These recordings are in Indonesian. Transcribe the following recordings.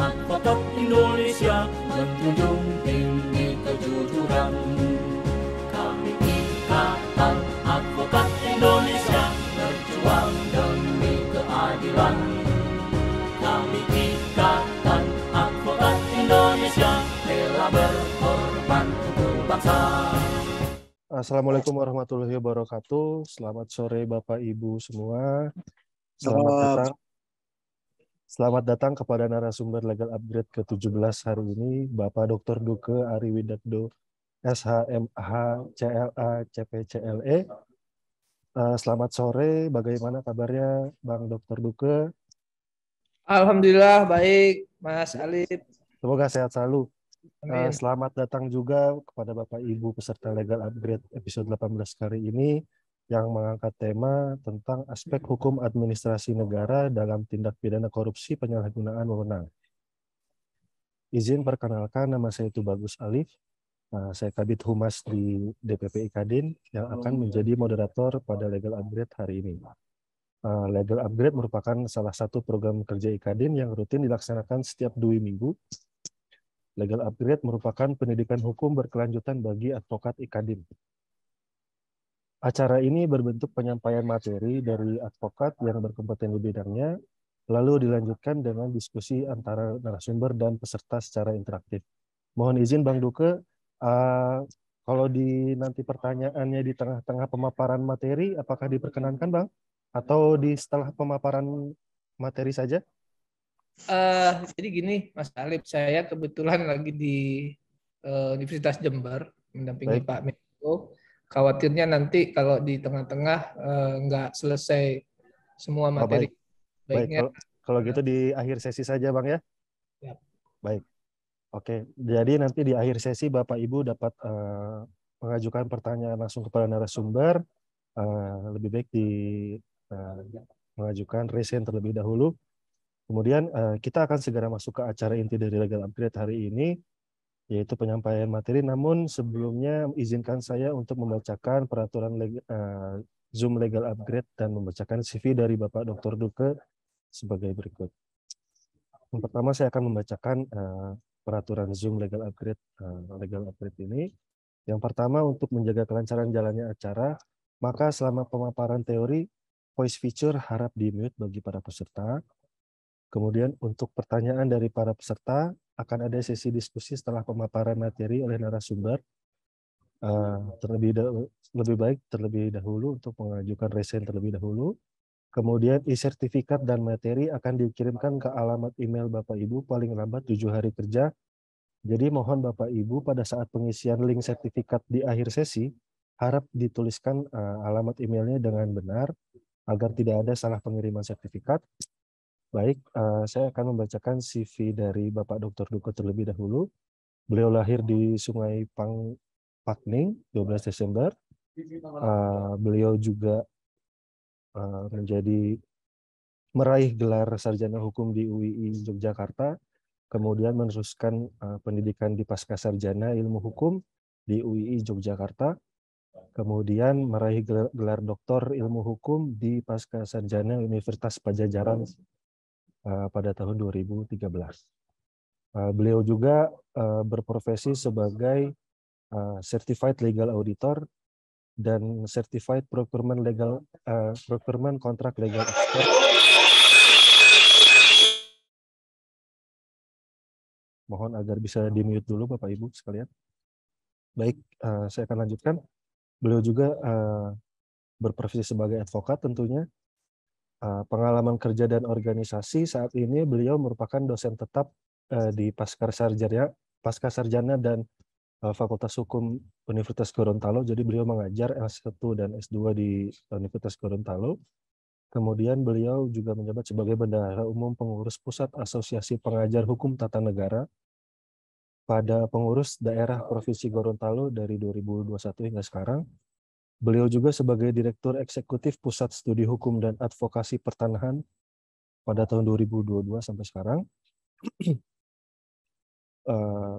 advokat Indonesia menjunjung tinggi kejujuran. Kami Ikatan Advokat Indonesia berjuang demi keadilan. Kami Ikatan Advokat Indonesia rela berkorban untuk bangsa. Assalamualaikum warahmatullahi wabarakatuh. Selamat sore Bapak Ibu semua. Selamat datang kepada narasumber Legal Upgrade ke-17 hari ini, Bapak Dr. Duke Ari Widakdo, SHMH CLA CPCLE. Selamat sore, bagaimana kabarnya Bang Dr. Duke? Alhamdulillah baik, Mas Alif. Semoga sehat selalu. Amin. Selamat datang juga kepada Bapak Ibu peserta Legal Upgrade episode 18 kali ini yang mengangkat tema tentang aspek hukum administrasi negara dalam tindak pidana korupsi penyalahgunaan wewenang. Izin perkenalkan, nama saya Tubagus Alif. Saya Kabid Humas di DPP Kadin yang akan menjadi moderator pada Legal Upgrade hari ini. Legal Upgrade merupakan salah satu program kerja Kadin yang rutin dilaksanakan setiap 2 minggu. Legal Upgrade merupakan pendidikan hukum berkelanjutan bagi advokat Kadin. Acara ini berbentuk penyampaian materi dari advokat yang berkompeten di bidangnya, lalu dilanjutkan dengan diskusi antara narasumber dan peserta secara interaktif. Mohon izin Bang Duke, kalau di nanti pertanyaannya di tengah-tengah pemaparan materi, apakah diperkenankan Bang? Atau di setelah pemaparan materi saja? Jadi gini, Mas Alif, saya kebetulan lagi di Universitas Jember mendampingi Baik. Pak Menko. Khawatirnya nanti kalau di tengah-tengah nggak selesai semua materi. Baik, Baiknya. kalau gitu di akhir sesi saja Bang ya. Siap. Baik. Oke, jadi nanti di akhir sesi Bapak Ibu dapat mengajukan pertanyaan langsung kepada narasumber. Lebih baik mengajukan raise hand terlebih dahulu. Kemudian kita akan segera masuk ke acara inti dari Legal Upgrade hari ini, yaitu penyampaian materi. Namun sebelumnya izinkan saya untuk membacakan peraturan Zoom Legal Upgrade dan membacakan CV dari Bapak Dr. Duke sebagai berikut. Yang pertama saya akan membacakan peraturan Zoom Legal Upgrade ini. Yang pertama, untuk menjaga kelancaran jalannya acara, maka selama pemaparan teori, voice feature harap di-mute bagi para peserta. Kemudian untuk pertanyaan dari para peserta, akan ada sesi diskusi setelah pemaparan materi oleh narasumber. Lebih baik terlebih dahulu untuk mengajukan raise hand terlebih dahulu. Kemudian e-sertifikat dan materi akan dikirimkan ke alamat email Bapak Ibu paling lambat 7 hari kerja. Jadi mohon Bapak Ibu pada saat pengisian link sertifikat di akhir sesi, harap dituliskan alamat emailnya dengan benar agar tidak ada salah pengiriman sertifikat. Baik, saya akan membacakan CV dari Bapak Dr. Duke terlebih dahulu. Beliau lahir di Sungai Pakning, 12 Desember. Beliau juga meraih gelar sarjana hukum di UII Yogyakarta, kemudian meneruskan pendidikan di Pascasarjana Ilmu Hukum di UII Yogyakarta, kemudian meraih gelar doktor Ilmu Hukum di Pascasarjana Universitas Padjadjaran pada tahun 2013. Beliau juga berprofesi sebagai Certified Legal Auditor dan Certified Procurement Contract Legal Expert. Mohon agar bisa di-mute dulu Bapak Ibu sekalian. Baik, saya akan lanjutkan. Beliau juga berprofesi sebagai advokat tentunya. Pengalaman kerja dan organisasi saat ini beliau merupakan dosen tetap di Pascasarjana dan Fakultas Hukum Universitas Gorontalo. Jadi beliau mengajar S1 dan S2 di Universitas Gorontalo. Kemudian beliau juga menjabat sebagai Bendahara Umum Pengurus Pusat Asosiasi Pengajar Hukum Tata Negara pada Pengurus Daerah Provinsi Gorontalo dari 2021 hingga sekarang. Beliau juga sebagai Direktur Eksekutif Pusat Studi Hukum dan Advokasi Pertanahan pada tahun 2022 sampai sekarang.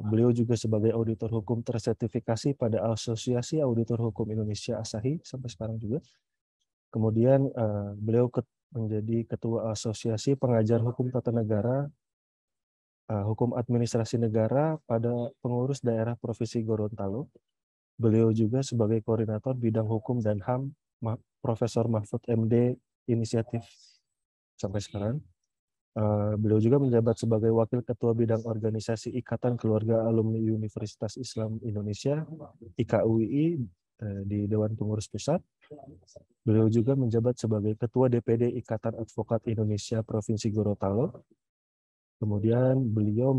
Beliau juga sebagai auditor hukum tersertifikasi pada Asosiasi Auditor Hukum Indonesia ASAHI sampai sekarang juga. Kemudian beliau menjadi Ketua Asosiasi Pengajar Hukum Tata Negara Hukum Administrasi Negara pada pengurus daerah Provinsi Gorontalo. Beliau juga sebagai koordinator bidang hukum dan HAM Profesor Mahfud MD Inisiatif sampai sekarang. Beliau juga menjabat sebagai Wakil Ketua Bidang Organisasi Ikatan Keluarga Alumni Universitas Islam Indonesia (IKUII) di Dewan Pengurus Pusat. Beliau juga menjabat sebagai Ketua DPD Ikatan Advokat Indonesia Provinsi Gorontalo. Kemudian beliau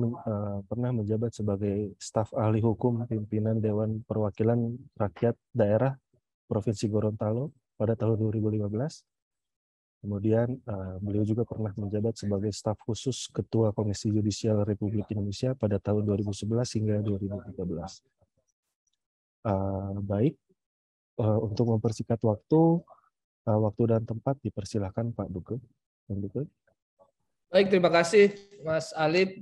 pernah menjabat sebagai staf ahli hukum pimpinan Dewan Perwakilan Rakyat Daerah Provinsi Gorontalo pada tahun 2015. Kemudian beliau juga pernah menjabat sebagai staf khusus Ketua Komisi Yudisial Republik Indonesia pada tahun 2011 hingga 2013. Baik, untuk mempersingkat waktu dan tempat dipersilahkan Pak Duke. Baik, terima kasih Mas Alip.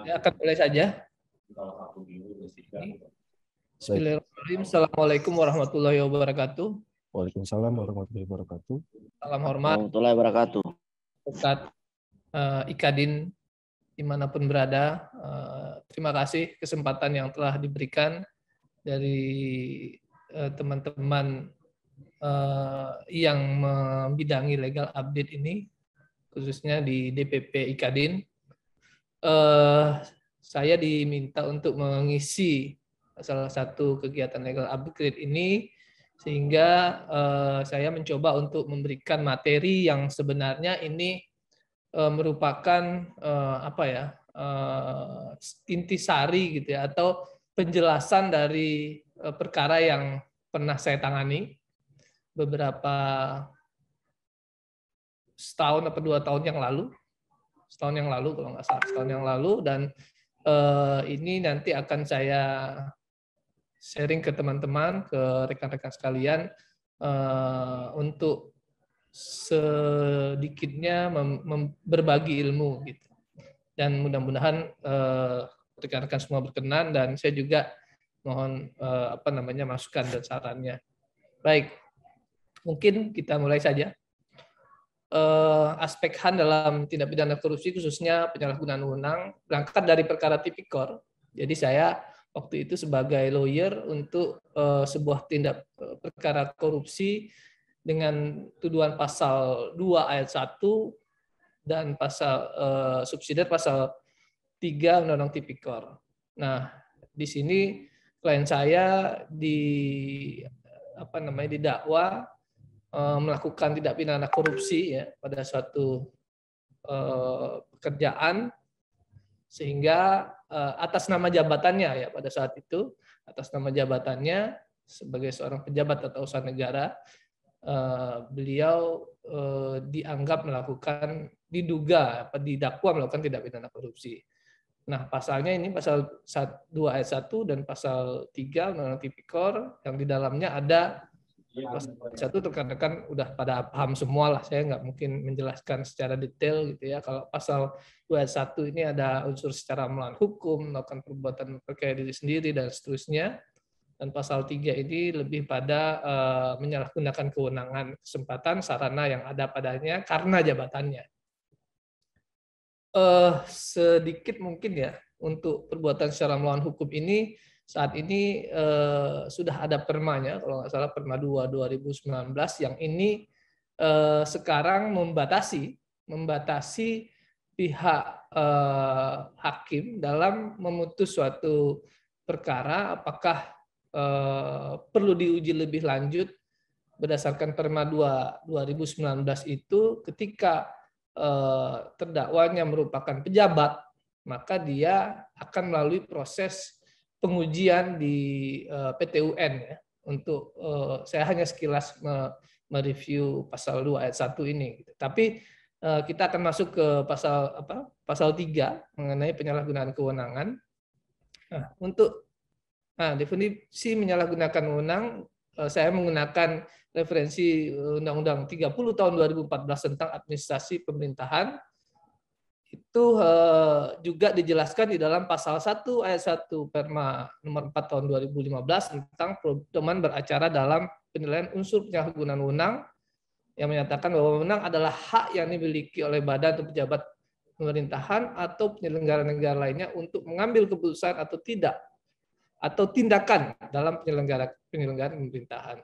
Ya, akan mulai saja. Bismillahirrahmanirrahim. Assalamualaikum warahmatullahi wabarakatuh. Waalaikumsalam warahmatullahi wabarakatuh. Salam hormat. Warahmatullahi wabarakatuh. Ustaz Ikadin dimanapun berada, terima kasih kesempatan yang telah diberikan dari teman-teman yang membidangi legal update ini, khususnya di DPP Ikadin. Saya diminta untuk mengisi salah satu kegiatan legal upgrade ini, sehingga saya mencoba untuk memberikan materi yang sebenarnya ini merupakan intisari gitu ya, atau penjelasan dari perkara yang pernah saya tangani beberapa setahun atau 2 tahun yang lalu, kalau nggak salah setahun yang lalu, dan ini nanti akan saya sharing ke teman-teman, ke rekan-rekan sekalian, untuk sedikitnya berbagi ilmu gitu. Dan mudah-mudahan rekan-rekan semua berkenan, dan saya juga mohon masukan dan sarannya. Baik, mungkin kita mulai saja. Aspek HAN dalam tindak pidana korupsi, khususnya penyalahgunaan wewenang, berangkat dari perkara tipikor. Jadi saya waktu itu sebagai lawyer untuk sebuah tindak perkara korupsi dengan tuduhan pasal 2 ayat 1 dan pasal subsidiar pasal 3 Undang-Undang Tipikor. Nah, di sini klien saya didakwa melakukan tindak pidana korupsi ya pada suatu pekerjaan, sehingga atas nama jabatannya ya pada saat itu, atas nama jabatannya sebagai seorang pejabat atau usaha negara, beliau dianggap didakwa melakukan tindak pidana korupsi. Nah, pasalnya ini pasal 2 ayat 1 dan pasal 3 Undang-Undang Tipikor, yang di dalamnya ada pasal 1, rekan-rekan udah pada paham semua lah, saya nggak mungkin menjelaskan secara detail gitu ya. Kalau pasal 2 ayat 1 ini ada unsur secara melawan hukum, melakukan perbuatan perkara diri sendiri, dan seterusnya. Dan pasal 3 ini lebih pada menyalahgunakan kewenangan, kesempatan, sarana yang ada padanya karena jabatannya. Sedikit mungkin ya, untuk perbuatan secara melawan hukum ini, saat ini sudah ada permanya, kalau nggak salah Perma 2 2019, yang ini sekarang membatasi pihak hakim dalam memutus suatu perkara apakah perlu diuji lebih lanjut berdasarkan Perma 2 2019 itu. Ketika terdakwanya merupakan pejabat, maka dia akan melalui proses pengujian di PT UN ya. Untuk saya hanya sekilas mereview pasal 2 ayat 1 ini gitu. Tapi kita akan masuk ke pasal 3 mengenai penyalahgunaan kewenangan. Nah, untuk definisi menyalahgunakan wewenang, saya menggunakan referensi Undang-Undang 30 tahun 2014 tentang administrasi pemerintahan. Itu juga dijelaskan di dalam pasal 1 ayat 1 Perma nomor 4 tahun 2015 tentang pedoman beracara dalam penilaian unsur penyalahgunaan wewenang yang menyatakan bahwa wewenang adalah hak yang dimiliki oleh badan atau pejabat pemerintahan atau penyelenggara negara lainnya untuk mengambil keputusan atau tidak atau tindakan dalam penyelenggaraan pemerintahan.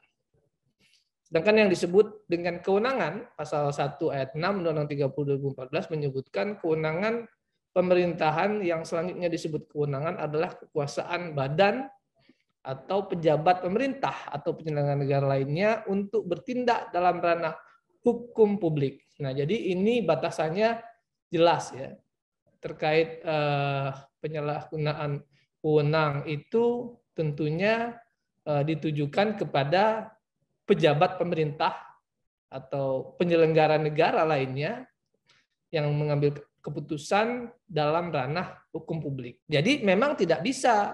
Sedangkan yang disebut dengan kewenangan pasal 1 ayat 6 Undang-Undang 30 2014 menyebutkan kewenangan pemerintahan yang selanjutnya disebut kewenangan adalah kekuasaan badan atau pejabat pemerintah atau penyelenggara negara lainnya untuk bertindak dalam ranah hukum publik. Nah, jadi ini batasannya jelas ya. Terkait penyalahgunaan wewenang itu tentunya ditujukan kepada pejabat pemerintah atau penyelenggara negara lainnya yang mengambil keputusan dalam ranah hukum publik. Jadi memang tidak bisa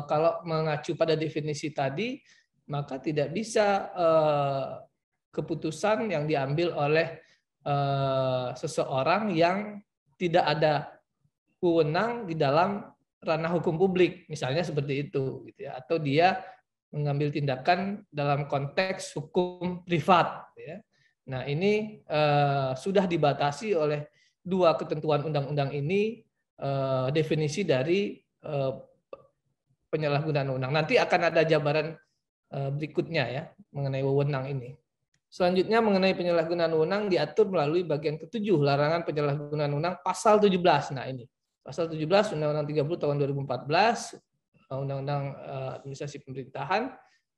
kalau mengacu pada definisi tadi, maka tidak bisa keputusan yang diambil oleh seseorang yang tidak ada wewenang di dalam ranah hukum publik, misalnya seperti itu, gitu ya. Atau dia mengambil tindakan dalam konteks hukum privat, ya. Nah, ini sudah dibatasi oleh dua ketentuan undang-undang ini, definisi dari penyalahgunaan wewenang. Nanti akan ada jabaran berikutnya ya mengenai wewenang ini. Selanjutnya mengenai penyalahgunaan wewenang diatur melalui bagian ke-7 larangan penyalahgunaan wewenang pasal 17. Nah, ini pasal 17 Undang-Undang 30 tahun 2014 Undang-Undang Administrasi Pemerintahan.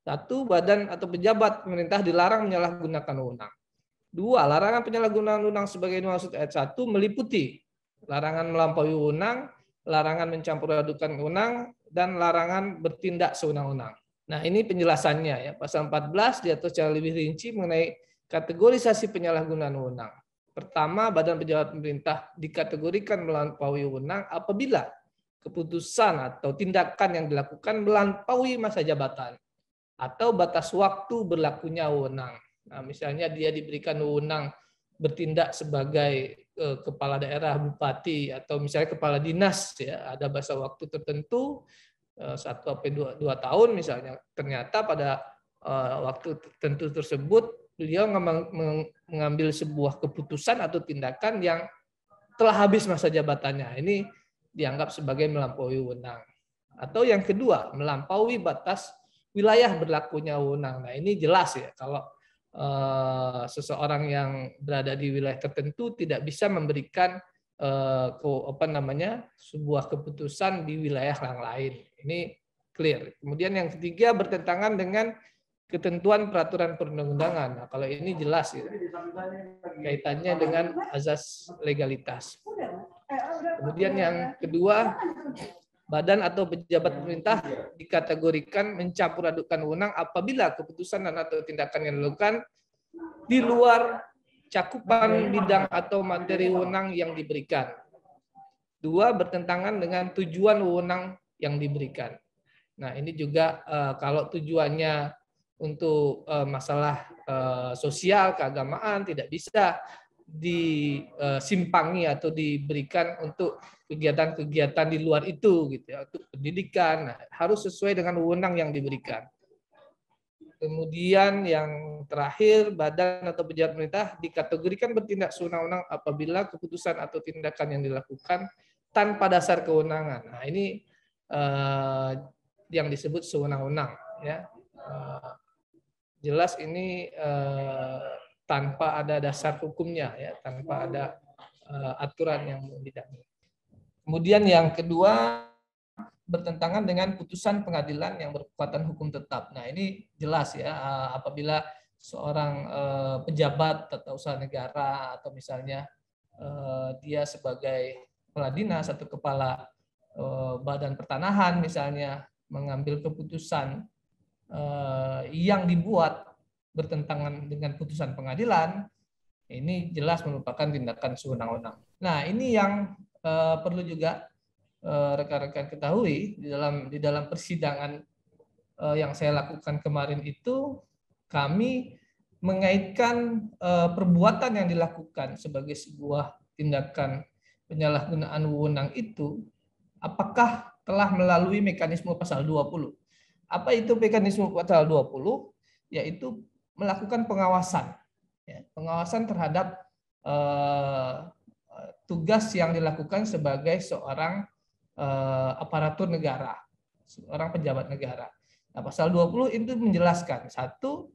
1. Badan atau pejabat pemerintah dilarang menyalahgunakan wewenang. 2. Larangan penyalahgunaan wewenang sebagai dimaksud ayat 1 meliputi larangan melampaui wewenang, larangan mencampur adukan wewenang, dan larangan bertindak sewenang-wenang. Nah, ini penjelasannya ya. Pasal 14 diatur secara lebih rinci mengenai kategorisasi penyalahgunaan wewenang. Pertama, badan pejabat pemerintah dikategorikan melampaui wewenang apabila keputusan atau tindakan yang dilakukan melampaui masa jabatan atau batas waktu berlakunya wewenang. Nah, misalnya dia diberikan wewenang bertindak sebagai kepala daerah, bupati, atau misalnya kepala dinas, ya, ada masa waktu tertentu 1-2 tahun misalnya. Ternyata pada waktu tertentu tersebut beliau mengambil sebuah keputusan atau tindakan yang telah habis masa jabatannya. Ini dianggap sebagai melampaui wewenang. Atau yang kedua, melampaui batas wilayah berlakunya wewenang. Nah, ini jelas ya, kalau seseorang yang berada di wilayah tertentu tidak bisa memberikan sebuah keputusan di wilayah yang lain. Ini clear. Kemudian yang ketiga, bertentangan dengan ketentuan peraturan perundang-undangan. Nah, kalau ini jelas ya, kaitannya dengan azas legalitas. Kemudian yang kedua, badan atau pejabat pemerintah dikategorikan mencampur adukan wewenang apabila keputusan dan atau tindakan yang dilakukan di luar cakupan bidang atau materi wewenang yang diberikan. 2. Bertentangan dengan tujuan wewenang yang diberikan. Nah, ini juga kalau tujuannya untuk masalah sosial, keagamaan, tidak bisa disimpangi atau diberikan untuk kegiatan-kegiatan di luar itu, gitu ya, untuk pendidikan. Nah, harus sesuai dengan wewenang yang diberikan. Kemudian yang terakhir, badan atau pejabat pemerintah dikategorikan bertindak sewenang-wenang apabila keputusan atau tindakan yang dilakukan tanpa dasar kewenangan. Nah, ini yang disebut sewenang-wenang, ya. Jelas ini tanpa ada dasar hukumnya, ya, tanpa ada aturan yang membidangi. Kemudian yang kedua, bertentangan dengan putusan pengadilan yang berkekuatan hukum tetap. Nah, ini jelas ya, apabila seorang pejabat atau usaha negara atau misalnya dia sebagai kepala dinas atau kepala badan pertanahan misalnya mengambil keputusan yang dibuat bertentangan dengan putusan pengadilan, ini jelas merupakan tindakan sewenang-wenang. Nah, ini yang perlu juga rekan-rekan ketahui di dalam persidangan yang saya lakukan kemarin itu, kami mengaitkan perbuatan yang dilakukan sebagai sebuah tindakan penyalahgunaan wewenang itu apakah telah melalui mekanisme pasal 20. Apa itu mekanisme pasal 20? Yaitu melakukan pengawasan, ya, pengawasan terhadap tugas yang dilakukan sebagai seorang aparatur negara, seorang pejabat negara. Nah, pasal 20 itu menjelaskan, satu,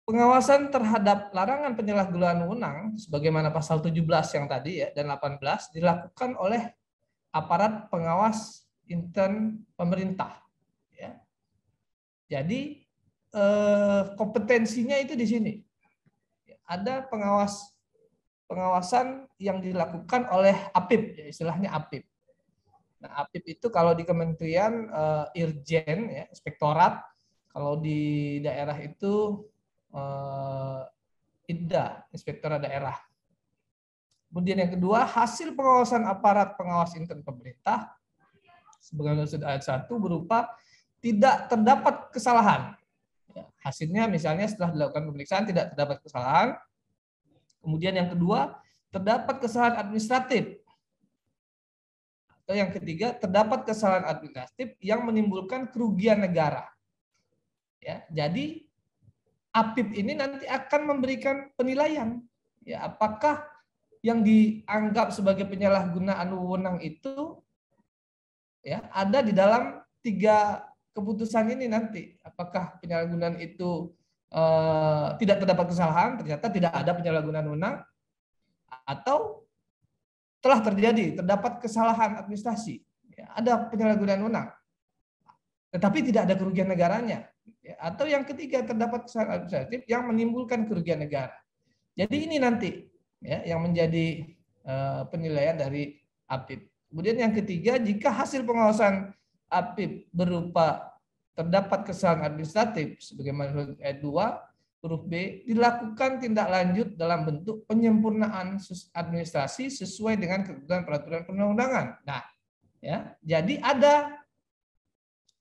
pengawasan terhadap larangan penyalahgunaan wewenang sebagaimana pasal 17 yang tadi ya dan 18 dilakukan oleh aparat pengawas intern pemerintah, ya. Jadi kompetensinya itu di sini. Ada pengawasan yang dilakukan oleh APIP, ya, istilahnya APIP. Nah, APIP itu kalau di kementerian Irjen, ya, inspektorat. Kalau di daerah itu IDA, inspektorat daerah. Kemudian yang kedua, hasil pengawasan aparat pengawas intern pemerintah sebagaimana ayat 1 berupa tidak terdapat kesalahan. Hasilnya misalnya setelah dilakukan pemeriksaan tidak terdapat kesalahan. Kemudian yang kedua, terdapat kesalahan administratif. Atau yang ketiga, terdapat kesalahan administratif yang menimbulkan kerugian negara. Ya, jadi APIP ini nanti akan memberikan penilaian, ya, apakah yang dianggap sebagai penyalahgunaan wewenang itu, ya, ada di dalam 3 keputusan ini nanti. Apakah penyalahgunaan itu tidak terdapat kesalahan, ternyata tidak ada penyalahgunaan wewenang, atau telah terdapat kesalahan administrasi, ya, ada penyalahgunaan wewenang, tetapi tidak ada kerugian negaranya, ya, atau yang ketiga terdapat kesalahan administratif yang menimbulkan kerugian negara. Jadi ini nanti, ya, yang menjadi penilaian dari APIP. Kemudian yang ketiga, jika hasil pengawasan APIP berupa terdapat kesalahan administratif sebagaimana ayat 2 huruf B, dilakukan tindak lanjut dalam bentuk penyempurnaan administrasi sesuai dengan ketentuan peraturan perundang-undangan. Nah, ya, jadi ada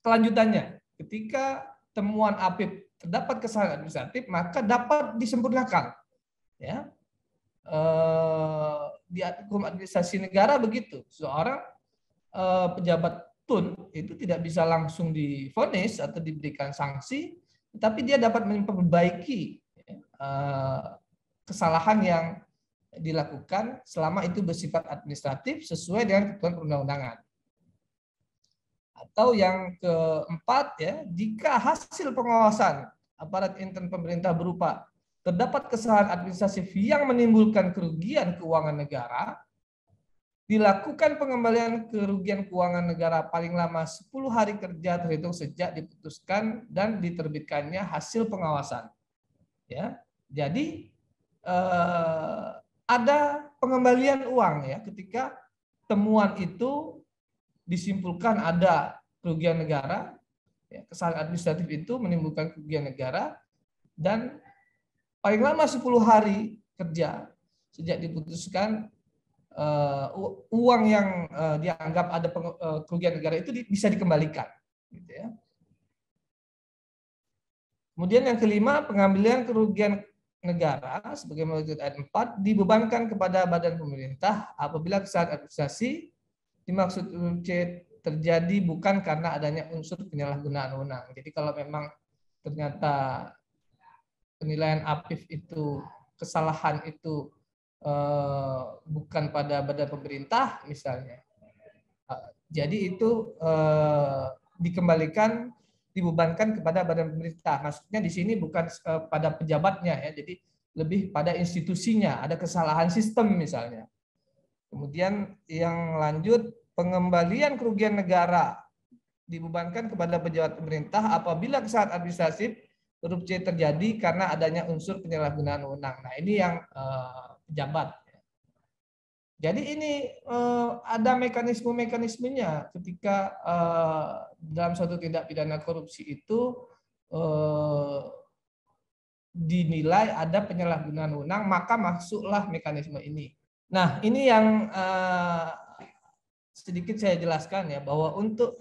kelanjutannya. Ketika temuan APIP terdapat kesalahan administratif, maka dapat disempurnakan. Ya, di hukum administrasi negara begitu. Seorang pejabat TUN itu tidak bisa langsung divonis atau diberikan sanksi, tetapi dia dapat memperbaiki kesalahan yang dilakukan selama itu bersifat administratif sesuai dengan ketentuan perundang-undangan. Atau yang keempat, ya, jika hasil pengawasan aparat intern pemerintah berupa terdapat kesalahan administratif yang menimbulkan kerugian keuangan negara, dilakukan pengembalian kerugian keuangan negara paling lama 10 hari kerja terhitung sejak diputuskan dan diterbitkannya hasil pengawasan. Ya, jadi ada pengembalian uang, ya, ketika temuan itu disimpulkan ada kerugian negara, ya, kesalahan administratif itu menimbulkan kerugian negara, dan paling lama 10 hari kerja sejak diputuskan uang yang dianggap ada kerugian negara itu bisa dikembalikan. Gitu, ya. Kemudian yang kelima, pengambilan kerugian negara sebagaimana ayat 4 dibebankan kepada badan pemerintah apabila kesalahan administrasi dimaksud C terjadi bukan karena adanya unsur penyalahgunaan wewenang. Jadi kalau memang ternyata penilaian APIF itu, kesalahan itu bukan pada badan pemerintah misalnya, jadi itu dikembalikan, dibebankan kepada badan pemerintah. Maksudnya di sini bukan pada pejabatnya, ya, jadi lebih pada institusinya, ada kesalahan sistem misalnya. Kemudian yang lanjut, pengembalian kerugian negara dibebankan kepada pejabat pemerintah apabila kesalahan administratif huruf C terjadi karena adanya unsur penyalahgunaan wewenang. Nah, ini yang pejabat. Jadi ini ada mekanisme-mekanismenya ketika dalam suatu tindak pidana korupsi itu dinilai ada penyalahgunaan wewenang, maka masuklah mekanisme ini. Nah, ini yang sedikit saya jelaskan, ya, bahwa untuk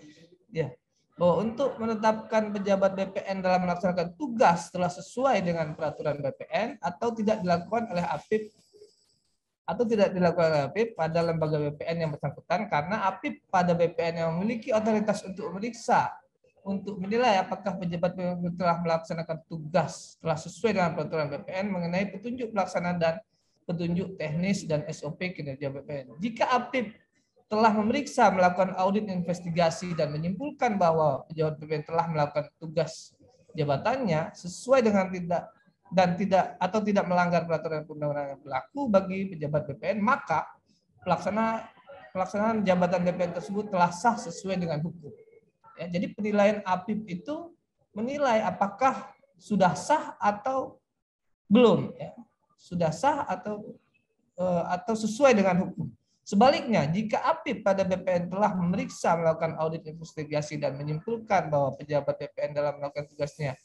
menetapkan pejabat BPN dalam melaksanakan tugas telah sesuai dengan peraturan BPN atau tidak dilakukan oleh APIP pada lembaga BPN yang bersangkutan, karena APIP pada BPN yang memiliki otoritas untuk memeriksa untuk menilai apakah pejabat BPN telah melaksanakan tugas telah sesuai dengan peraturan BPN mengenai petunjuk pelaksanaan dan petunjuk teknis dan SOP kinerja BPN. Jika APIP telah memeriksa, melakukan audit investigasi dan menyimpulkan bahwa pejabat BPN telah melakukan tugas jabatannya sesuai dengan tidak melanggar peraturan perundang-undangan yang berlaku bagi pejabat BPN, maka pelaksanaan jabatan BPN tersebut telah sah sesuai dengan hukum. Ya, jadi penilaian APIP itu menilai apakah sudah sah atau belum, ya. Sudah sah atau sesuai dengan hukum. Sebaliknya, jika APIP pada BPN telah memeriksa, melakukan audit investigasi dan menyimpulkan bahwa pejabat BPN dalam melakukan tugasnya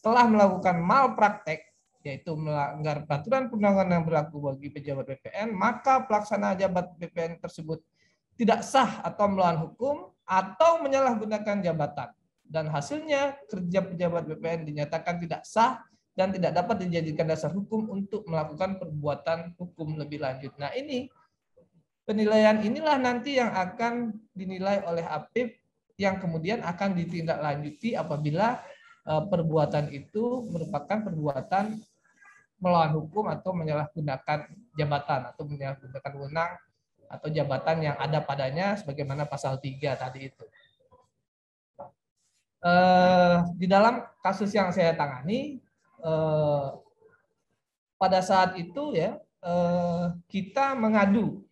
telah melakukan malpraktek, yaitu melanggar peraturan perundang-undangan yang berlaku bagi pejabat BPN, maka pelaksana jabat BPN tersebut tidak sah atau melawan hukum atau menyalahgunakan jabatan. Dan hasilnya kerja pejabat BPN dinyatakan tidak sah dan tidak dapat dijadikan dasar hukum untuk melakukan perbuatan hukum lebih lanjut. Nah, ini penilaian inilah nanti yang akan dinilai oleh APIP yang kemudian akan ditindaklanjuti apabila perbuatan itu merupakan perbuatan melawan hukum atau menyalahgunakan jabatan atau menyalahgunakan wewenang atau jabatan yang ada padanya sebagaimana pasal 3 tadi itu. Di dalam kasus yang saya tangani pada saat itu ya kita mengadu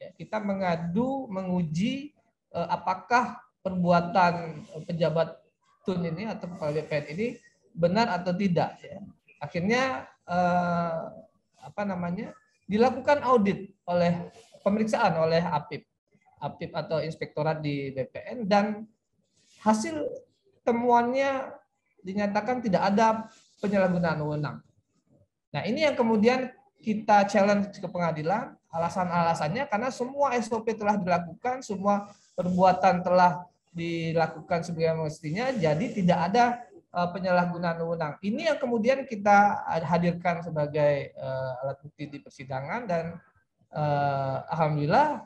menguji apakah perbuatan pejabat TUN ini atau kepala BPN ini benar atau tidak ya. Akhirnya dilakukan audit oleh pemeriksaan oleh APIP atau inspektorat di BPN, dan hasil temuannya dinyatakan tidak ada penyalahgunaan wewenang. Nah, ini yang kemudian kita challenge ke pengadilan, alasan-alasannya karena semua SOP telah dilakukan, semua perbuatan telah dilakukan sebagaimana mestinya, jadi tidak ada penyalahgunaan wewenang. Ini yang kemudian kita hadirkan sebagai alat bukti di persidangan, dan alhamdulillah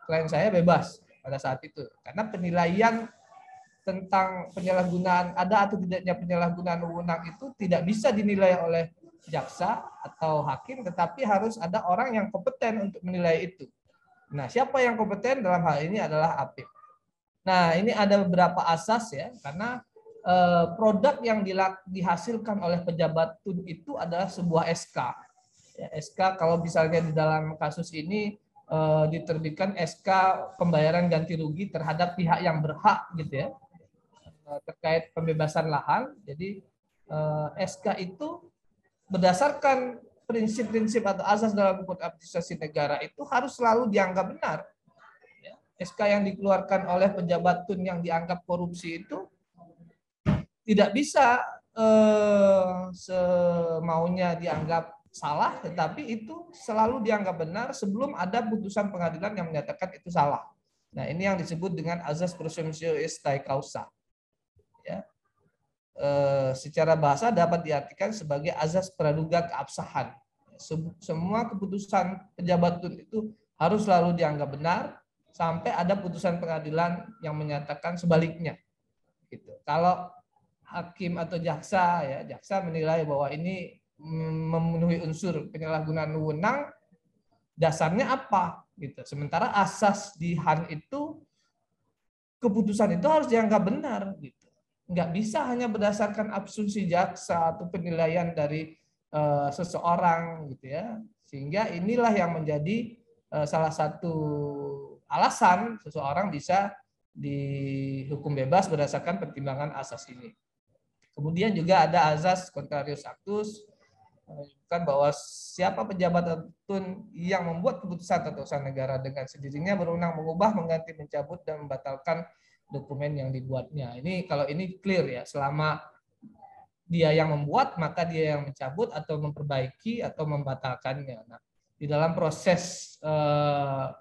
klien saya bebas pada saat itu karena penilaian tentang penyalahgunaan ada atau tidaknya penyalahgunaan wewenang itu tidak bisa dinilai oleh jaksa atau hakim, tetapi harus ada orang yang kompeten untuk menilai itu. Nah, siapa yang kompeten dalam hal ini adalah APIP. Nah, ini ada beberapa asas ya, karena produk yang dihasilkan oleh pejabat TUN itu adalah sebuah SK. Ya, SK kalau misalnya di dalam kasus ini diterbitkan SK pembayaran ganti rugi terhadap pihak yang berhak gitu ya, terkait pembebasan lahan. Jadi SK itu berdasarkan prinsip-prinsip atau asas dalam hukum administrasi negara itu harus selalu dianggap benar. Ya, SK yang dikeluarkan oleh pejabat TUN yang dianggap korupsi itu tidak bisa semaunya dianggap salah, tetapi itu selalu dianggap benar sebelum ada putusan pengadilan yang menyatakan itu salah. Nah, ini yang disebut dengan azas presumptio estae causa. Ya. Secara bahasa dapat diartikan sebagai azas praduga keabsahan. Semua keputusan pejabat TUN itu harus selalu dianggap benar sampai ada putusan pengadilan yang menyatakan sebaliknya. Gitu. Kalau hakim atau jaksa menilai bahwa ini memenuhi unsur penyalahgunaan wewenang, dasarnya apa gitu. Sementara asas di HAN itu keputusan itu harus dianggap benar gitu. Nggak bisa hanya berdasarkan asumsi jaksa atau penilaian dari seseorang gitu ya. Sehingga inilah yang menjadi salah satu alasan seseorang bisa dihukum bebas berdasarkan pertimbangan asas ini. Kemudian juga ada azas contrarius actus, menunjukkan bahwa siapa pejabat TUN yang membuat keputusan atau usaha negara dengan sendirinya berwenang mengubah, mengganti, mencabut, dan membatalkan dokumen yang dibuatnya. Ini kalau ini clear ya, selama dia yang membuat maka dia yang mencabut atau memperbaiki atau membatalkannya. Nah, di dalam proses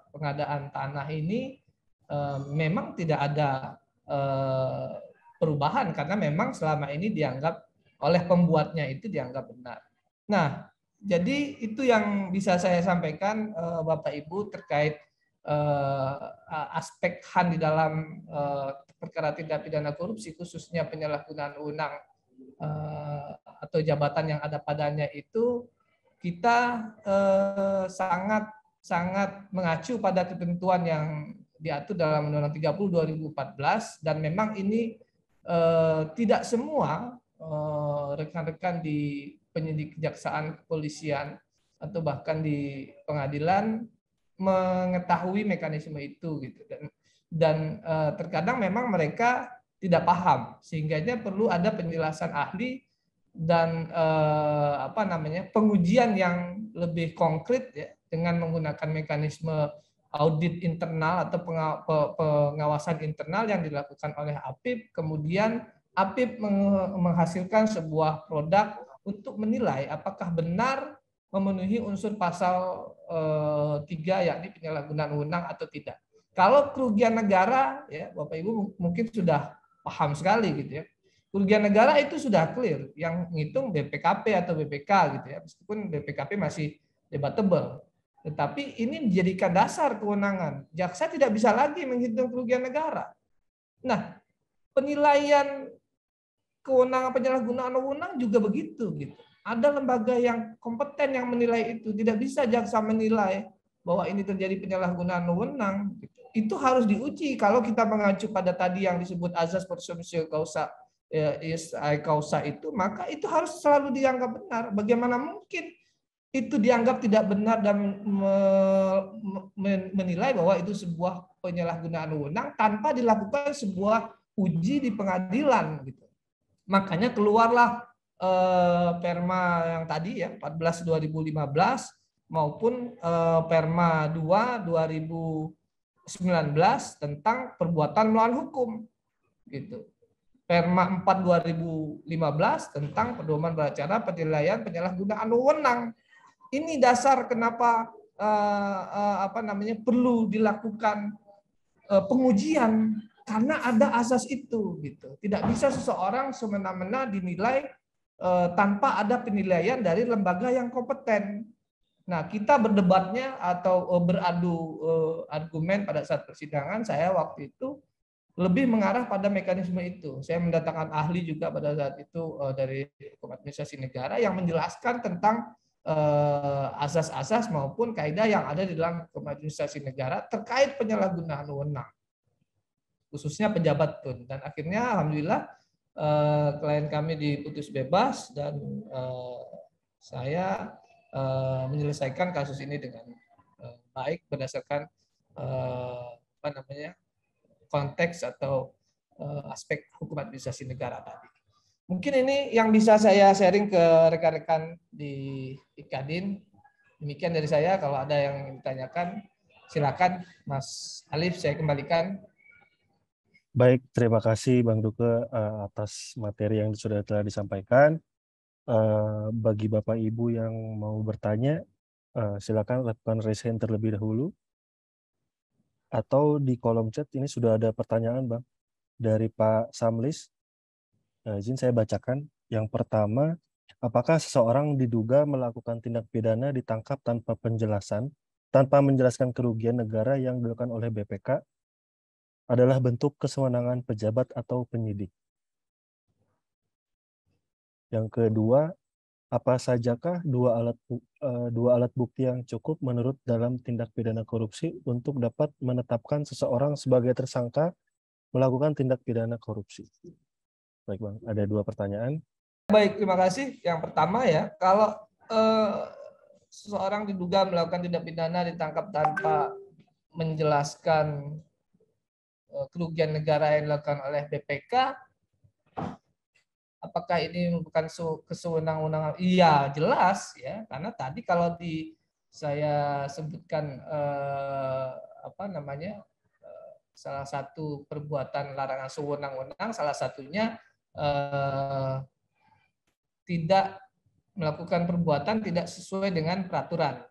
pengadaan tanah ini memang tidak ada perubahan karena memang selama ini dianggap oleh pembuatnya itu dianggap benar. Nah, jadi itu yang bisa saya sampaikan Bapak Ibu terkait aspek HAN di dalam perkara tindak pidana korupsi, khususnya penyalahgunaan wewenang atau jabatan yang ada padanya itu, kita sangat mengacu pada ketentuan yang diatur dalam Undang-Undang 30 2014, dan memang ini tidak semua rekan-rekan di penyidik kejaksaan, kepolisian, atau bahkan di pengadilan mengetahui mekanisme itu gitu, dan terkadang memang mereka tidak paham, sehingga perlu ada penjelasan ahli dan pengujian yang lebih konkret ya, dengan menggunakan mekanisme audit internal atau pengawasan internal yang dilakukan oleh APIP. Kemudian APIP menghasilkan sebuah produk untuk menilai apakah benar memenuhi unsur pasal 3, yakni penyalahgunaan wewenang atau tidak. Kalau kerugian negara, ya Bapak Ibu mungkin sudah paham sekali gitu ya. Kerugian negara itu sudah clear, yang ngitung BPKP atau BPK gitu ya, meskipun BPKP masih debatable. Tetapi ini dijadikan dasar kewenangan. Jaksa tidak bisa lagi menghitung kerugian negara. Nah, penilaian kewenangan penyalahgunaan wewenang juga begitu gitu. Ada lembaga yang kompeten yang menilai itu. Tidak bisa jaksa menilai bahwa ini terjadi penyalahgunaan wewenang. Itu harus diuji. Kalau kita mengacu pada tadi yang disebut azas presumpsio causa itu, maka itu harus selalu dianggap benar. Bagaimana mungkin itu dianggap tidak benar dan menilai bahwa itu sebuah penyalahgunaan wewenang tanpa dilakukan sebuah uji di pengadilan gitu. Makanya keluarlah Perma yang tadi ya 14 2015 maupun Perma 2 2019 tentang perbuatan melawan hukum gitu. Perma 4 2015 tentang pedoman beracara penilaian penyalahgunaan wewenang. Ini dasar kenapa perlu dilakukan pengujian, karena ada asas itu gitu. Tidak bisa seseorang semena-mena dinilai tanpa ada penilaian dari lembaga yang kompeten. Nah, kita berdebatnya atau beradu argumen pada saat persidangan, saya waktu itu lebih mengarah pada mekanisme itu. Saya mendatangkan ahli juga pada saat itu dari Hukum Administrasi Negara yang menjelaskan tentang asas-asas maupun kaidah yang ada di dalam Hukum Administrasi Negara terkait penyalahgunaan wewenang, khususnya pejabat PUN. Dan akhirnya alhamdulillah klien kami diputus bebas dan saya menyelesaikan kasus ini dengan baik berdasarkan konteks atau aspek hukum administrasi negara tadi. Mungkin ini yang bisa saya sharing ke rekan-rekan di Ikadin. Demikian dari saya. Kalau ada yang ditanyakan, silakan Mas Alif, saya kembalikan. Baik, terima kasih Bang Duke atas materi yang sudah telah disampaikan. Bagi Bapak Ibu yang mau bertanya, silakan lakukan raise hand terlebih dahulu. Atau di kolom chat ini sudah ada pertanyaan Bang dari Pak Samlis. Izin saya bacakan. Yang pertama, apakah seseorang diduga melakukan tindak pidana ditangkap tanpa menjelaskan kerugian negara yang dilakukan oleh BPK adalah bentuk kesewenangan pejabat atau penyidik? Yang kedua, apa sajakah dua alat bukti yang cukup menurut dalam tindak pidana korupsi untuk dapat menetapkan seseorang sebagai tersangka melakukan tindak pidana korupsi? Baik Bang, ada dua pertanyaan. Baik, terima kasih. Yang pertama ya, kalau seseorang diduga melakukan tindak pidana ditangkap tanpa menjelaskan kerugian negara yang dilakukan oleh BPK, apakah ini merupakan kesewenang-wenangan? Iya, jelas ya, karena tadi kalau saya sebutkan salah satu perbuatan larangan sewenang-wenang, salah satunya tidak melakukan perbuatan tidak sesuai dengan peraturan,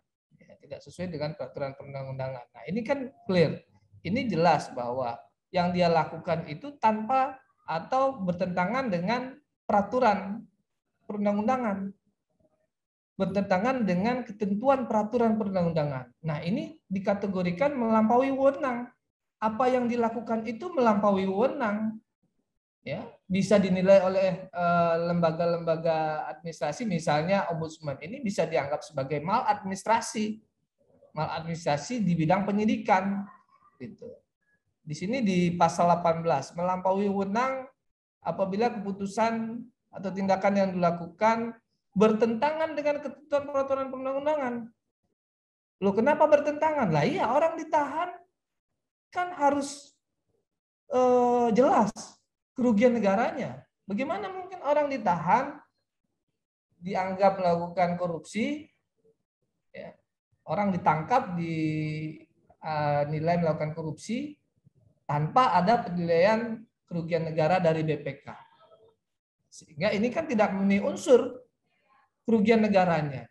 tidak sesuai dengan peraturan perundang-undangan. Nah, ini kan clear, ini jelas bahwa yang dia lakukan itu tanpa atau bertentangan dengan peraturan perundang-undangan. bertentangan dengan ketentuan peraturan perundang-undangan. Nah, ini dikategorikan melampaui wewenang. Apa yang dilakukan itu melampaui wewenang. Ya, bisa dinilai oleh lembaga-lembaga administrasi, misalnya ombudsman ini bisa dianggap sebagai maladministrasi di bidang penyidikan. Gitu. Di sini di pasal 18, melampaui wewenang apabila keputusan atau tindakan yang dilakukan bertentangan dengan ketentuan peraturan perundang-undangan. Loh, kenapa bertentangan? Lah iya, orang ditahan kan harus jelas kerugian negaranya. Bagaimana mungkin orang ditahan dianggap melakukan korupsi, ya, orang ditangkap dinilai melakukan korupsi tanpa ada penilaian kerugian negara dari BPK. Sehingga ini kan tidak memenuhi unsur kerugian negaranya.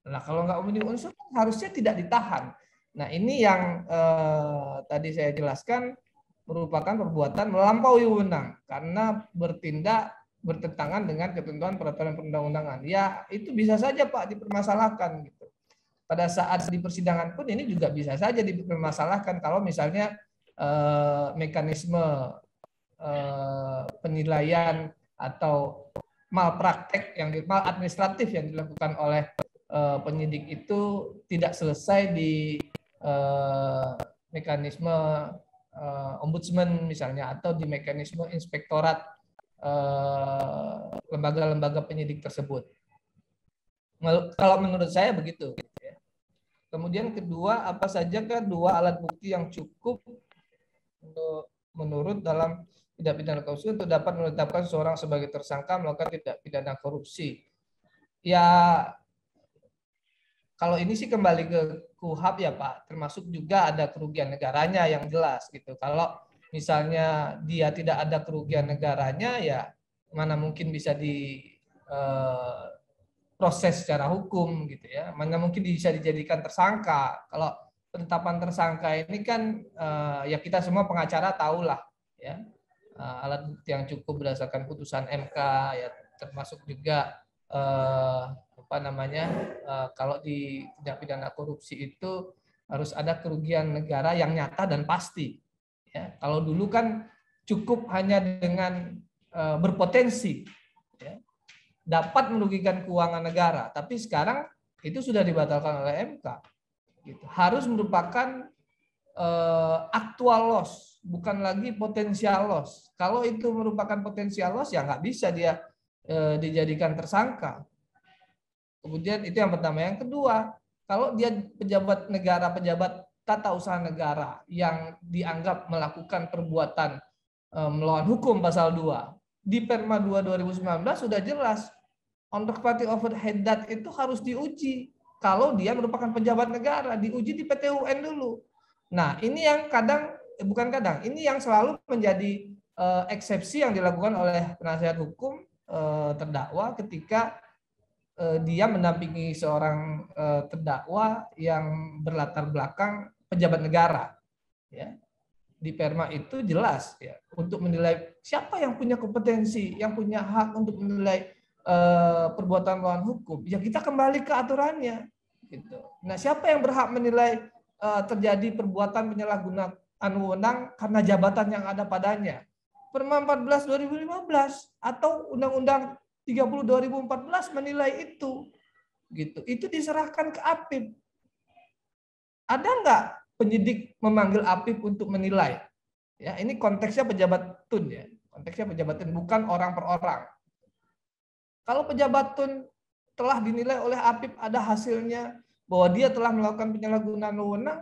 Nah, kalau nggak memenuhi unsur harusnya tidak ditahan. Nah, ini yang tadi saya jelaskan merupakan perbuatan melampaui wewenang karena bertindak bertentangan dengan ketentuan peraturan perundang-undangan. Ya, itu bisa saja Pak dipermasalahkan gitu. Pada saat di persidangan pun ini juga bisa saja dipermasalahkan kalau misalnya mekanisme penilaian atau malpraktek mal administratif yang dilakukan oleh penyidik itu tidak selesai di mekanisme ombudsman misalnya atau di mekanisme inspektorat lembaga-lembaga penyidik tersebut. Kalau menurut saya begitu. Kemudian kedua, apa saja kan dua alat bukti yang cukup menurut dalam tindak pidana korupsi untuk dapat menetapkan seorang sebagai tersangka melakukan tindak pidana korupsi. Ya, kalau ini sih kembali ke KUHP ya Pak, termasuk juga ada kerugian negaranya yang jelas gitu. Kalau misalnya dia tidak ada kerugian negaranya, ya mana mungkin bisa proses secara hukum gitu ya, mana mungkin bisa dijadikan tersangka. Kalau penetapan tersangka ini kan ya kita semua pengacara tahulah ya, alat bukti yang cukup berdasarkan putusan MK ya, termasuk juga kalau di tindak pidana korupsi itu harus ada kerugian negara yang nyata dan pasti ya. Kalau dulu kan cukup hanya dengan berpotensi ya, dapat merugikan keuangan negara, tapi sekarang itu sudah dibatalkan oleh MK. Gitu. Harus merupakan actual loss, bukan lagi potensial loss. Kalau itu merupakan potensial loss, ya nggak bisa dia dijadikan tersangka. Kemudian itu yang pertama. Yang kedua, kalau dia pejabat negara, pejabat tata usaha negara yang dianggap melakukan perbuatan melawan hukum pasal 2, di Perma 2 2019 sudah jelas on the party overhead that itu harus diuji. Kalau dia merupakan pejabat negara, diuji di PT UN dulu. Nah, ini yang ini yang selalu menjadi eksepsi yang dilakukan oleh penasihat hukum terdakwa ketika dia mendampingi seorang terdakwa yang berlatar belakang pejabat negara. Ya. Di Perma itu jelas ya, untuk menilai siapa yang punya kompetensi, yang punya hak untuk menilai perbuatan melawan hukum, ya kita kembali ke aturannya. Gitu. Nah, siapa yang berhak menilai terjadi perbuatan penyalahgunaan wewenang karena jabatan yang ada padanya? Perma 14 2015 atau Undang-Undang 30 2014 menilai itu. Gitu. Itu diserahkan ke APIP. Ada nggak penyidik memanggil APIP untuk menilai? Ya, ini konteksnya pejabat TUN ya. Konteksnya pejabat TUN, bukan orang per orang. Kalau pejabat TUN telah dinilai oleh APIP ada hasilnya bahwa dia telah melakukan penyalahgunaan wewenang,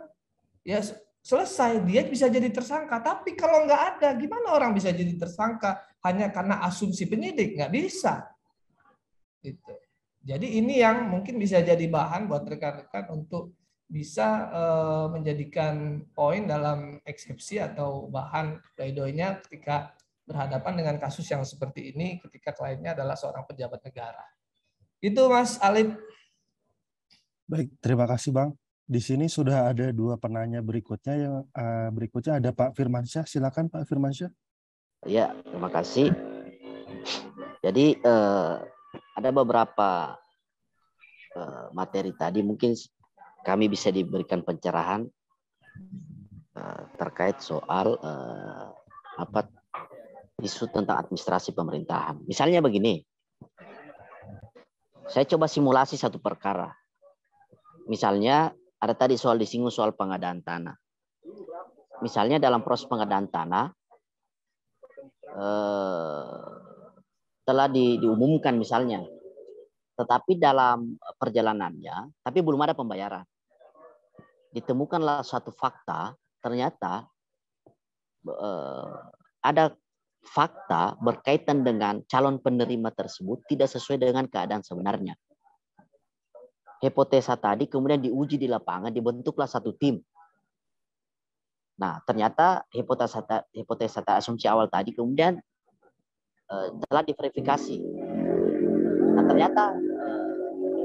ya selesai, dia bisa jadi tersangka. Tapi kalau nggak ada, gimana orang bisa jadi tersangka hanya karena asumsi penyidik? Nggak bisa. Gitu. Jadi ini yang mungkin bisa jadi bahan buat rekan-rekan untuk bisa menjadikan poin dalam eksepsi atau bahan pleidoinya ketika berhadapan dengan kasus yang seperti ini ketika kliennya adalah seorang pejabat negara. Itu Mas Alip. Baik, terima kasih Bang. Di sini sudah ada dua penanya berikutnya. Yang berikutnya ada Pak Firmansyah. Silakan Pak Firmansyah. Ya, terima kasih. Jadi ada beberapa materi tadi, mungkin kami bisa diberikan pencerahan terkait soal isu tentang administrasi pemerintahan. Misalnya begini, saya coba simulasi satu perkara. Misalnya ada tadi soal disinggung soal pengadaan tanah. Misalnya dalam proses pengadaan tanah telah diumumkan misalnya, tetapi dalam perjalanannya, tapi belum ada pembayaran. Ditemukanlah suatu fakta, ternyata ada fakta berkaitan dengan calon penerima tersebut tidak sesuai dengan keadaan sebenarnya. Hipotesa tadi kemudian diuji di lapangan, dibentuklah satu tim. Nah, ternyata hipotesa asumsi awal tadi kemudian telah diverifikasi. Nah, ternyata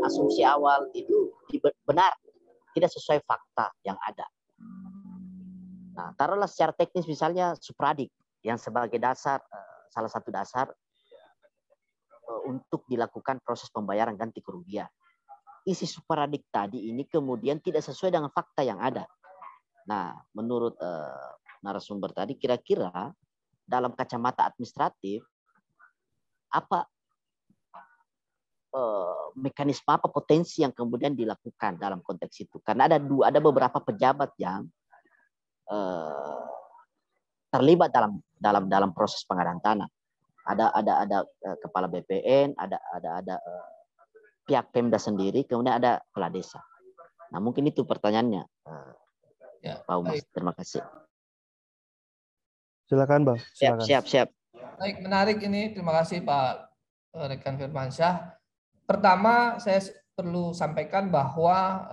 asumsi awal itu benar, tidak sesuai fakta yang ada. Nah, taruhlah secara teknis misalnya supradik yang sebagai dasar, salah satu dasar untuk dilakukan proses pembayaran ganti kerugian. Isi supradik tadi ini kemudian tidak sesuai dengan fakta yang ada. Nah, menurut narasumber tadi, kira-kira dalam kacamata administratif, apa mekanisme apa potensi yang kemudian dilakukan dalam konteks itu? Karena ada beberapa pejabat yang terlibat dalam proses pengadaan tanah. Ada kepala BPN, ada pihak Pemda sendiri, kemudian ada kepala desa. Nah, mungkin itu pertanyaannya, Pak Umas. Terima kasih. Silakan, Bang. Silakan. Siap. Baik, menarik ini. Terima kasih Pak Rekan Firmansyah. Pertama, saya perlu sampaikan bahwa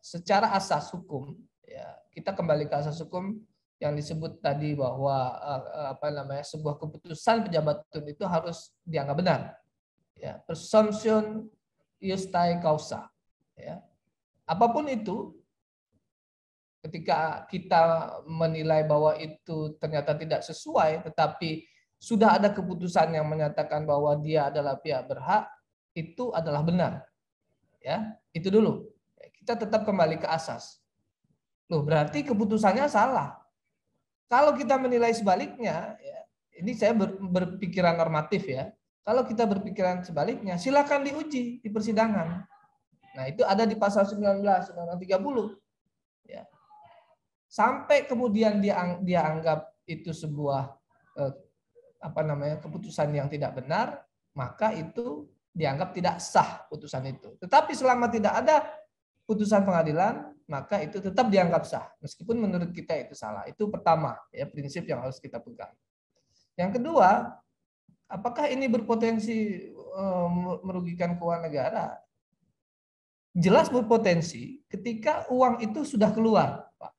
secara asas hukum, ya, kita kembali ke asas hukum yang disebut tadi bahwa sebuah keputusan pejabat itu harus dianggap benar. Ya, presumption iustai causa. Ya. Apapun itu, ketika kita menilai bahwa itu ternyata tidak sesuai, tetapi sudah ada keputusan yang menyatakan bahwa dia adalah pihak berhak, itu adalah benar. Ya, itu dulu. Kita tetap kembali ke asas. Loh, berarti keputusannya salah. Kalau kita menilai sebaliknya, ya, ini saya berpikiran normatif ya. Kalau kita berpikiran sebaliknya, silakan diuji di persidangan. Nah, itu ada di pasal 19 Undang-Undang 30. Ya. Sampai kemudian dia anggap itu sebuah keputusan yang tidak benar, maka itu dianggap tidak sah putusan itu. Tetapi selama tidak ada putusan pengadilan, maka itu tetap dianggap sah, meskipun menurut kita itu salah. Itu pertama, ya, prinsip yang harus kita pegang. Yang kedua, apakah ini berpotensi merugikan keuangan negara? Jelas berpotensi ketika uang itu sudah keluar, Pak.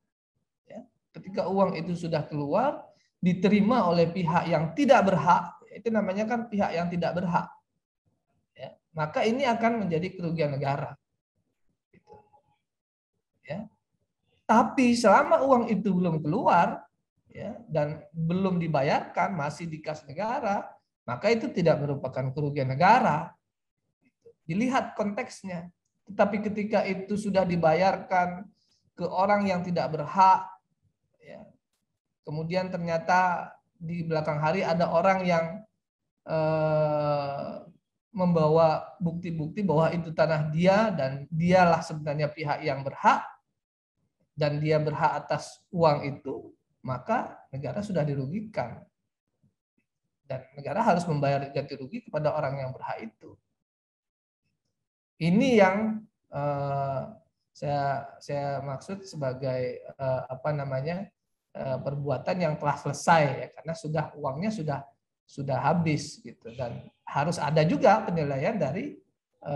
Ya, ketika uang itu sudah keluar, diterima oleh pihak yang tidak berhak, itu namanya kan pihak yang tidak berhak. Ya, maka ini akan menjadi kerugian negara. Gitu. Ya. Tapi selama uang itu belum keluar, ya, dan belum dibayarkan, masih di kas negara, maka itu tidak merupakan kerugian negara. Dilihat konteksnya. Tetapi ketika itu sudah dibayarkan ke orang yang tidak berhak, ya, kemudian ternyata di belakang hari ada orang yang membawa bukti-bukti bahwa itu tanah dia dan dialah sebenarnya pihak yang berhak dan dia berhak atas uang itu, maka negara sudah dirugikan. Dan negara harus membayar ganti rugi kepada orang yang berhak itu. Ini yang saya maksud sebagai perbuatan yang telah selesai, ya, karena uangnya sudah habis gitu, dan harus ada juga penilaian dari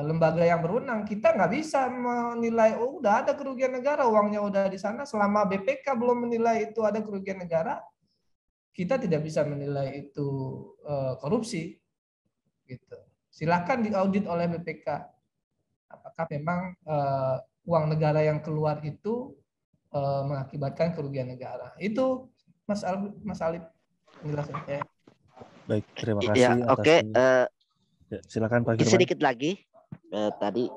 lembaga yang berwenang. Kita nggak bisa menilai udah ada kerugian negara, uangnya udah di sana, selama BPK belum menilai itu ada kerugian negara, kita tidak bisa menilai itu korupsi gitu. Silakan diaudit oleh BPK apakah memang uang negara yang keluar itu mengakibatkan kerugian negara. Itu Mas Alif penjelasan saya. Baik, terima kasih. Ya, oke. Ya, silakan Pak Firman. Sedikit lagi tadi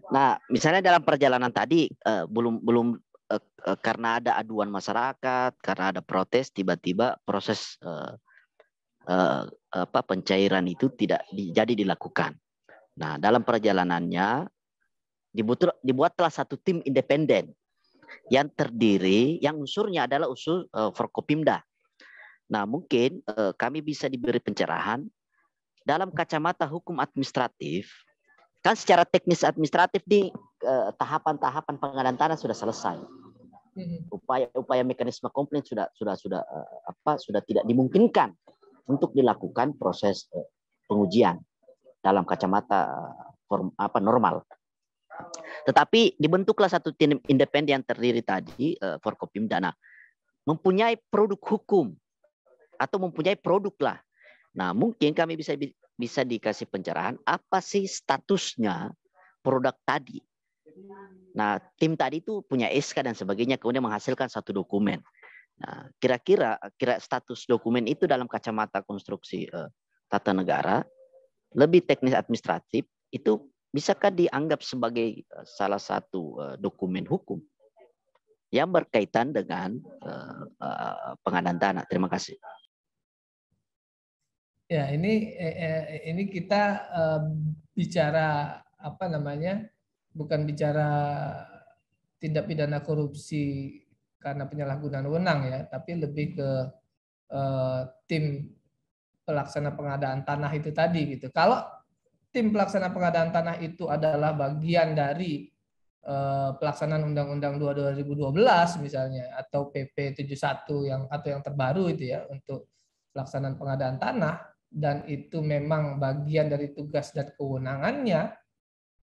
Nah, misalnya dalam perjalanan tadi belum karena ada aduan masyarakat, karena ada protes, tiba-tiba proses pencairan itu tidak jadi dilakukan. Nah, dalam perjalanannya dibuatlah satu tim independen yang terdiri, yang unsurnya adalah unsur Forkopimda. Nah, mungkin kami bisa diberi pencerahan dalam kacamata hukum administratif. Kan secara teknis administratif di tahapan-tahapan pengadaan tanah sudah selesai. Upaya-upaya mekanisme komplain sudah tidak dimungkinkan untuk dilakukan proses pengujian dalam kacamata normal. Tetapi dibentuklah satu tim independen yang terdiri tadi Forkopimda. Nah, mempunyai produk hukum atau mempunyai produk lah. Nah, mungkin kami bisa dikasih pencerahan apa sih statusnya produk tadi. Nah, tim tadi itu punya SK dan sebagainya, kemudian menghasilkan satu dokumen. Nah, kira-kira status dokumen itu dalam kacamata konstruksi tata negara, lebih teknis administratif, itu bisakah dianggap sebagai salah satu dokumen hukum yang berkaitan dengan pengadaan tanah? Terima kasih. Ya, ini kita bicara bukan bicara tindak pidana korupsi karena penyalahgunaan wewenang ya, tapi lebih ke tim pelaksana pengadaan tanah itu tadi gitu. Kalau tim pelaksana pengadaan tanah itu adalah bagian dari pelaksanaan Undang-Undang 2012 misalnya, atau PP 71 atau yang terbaru itu ya untuk pelaksanaan pengadaan tanah, dan itu memang bagian dari tugas dan kewenangannya,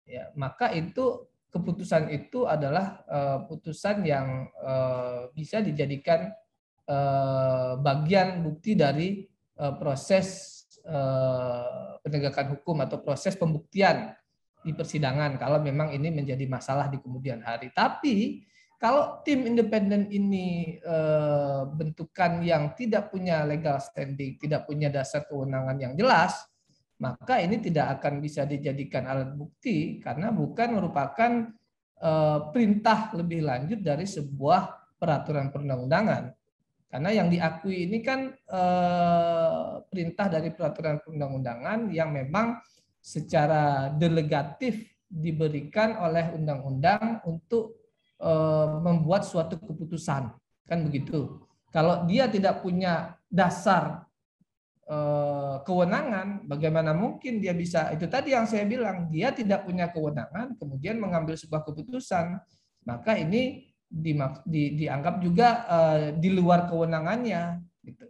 ya, maka itu keputusan itu adalah putusan yang bisa dijadikan bagian bukti dari proses penegakan hukum atau proses pembuktian di persidangan kalau memang ini menjadi masalah di kemudian hari. Tapi kalau tim independen ini bentukan yang tidak punya legal standing, tidak punya dasar kewenangan yang jelas, maka ini tidak akan bisa dijadikan alat bukti karena bukan merupakan perintah lebih lanjut dari sebuah peraturan perundang-undangan. Karena yang diakui ini kan perintah dari peraturan perundang-undangan yang memang secara delegatif diberikan oleh undang-undang untuk membuat suatu keputusan, kan begitu. Kalau dia tidak punya dasar kewenangan, bagaimana mungkin dia bisa, itu tadi yang saya bilang, dia tidak punya kewenangan kemudian mengambil sebuah keputusan, maka ini dianggap juga di luar kewenangannya gitu.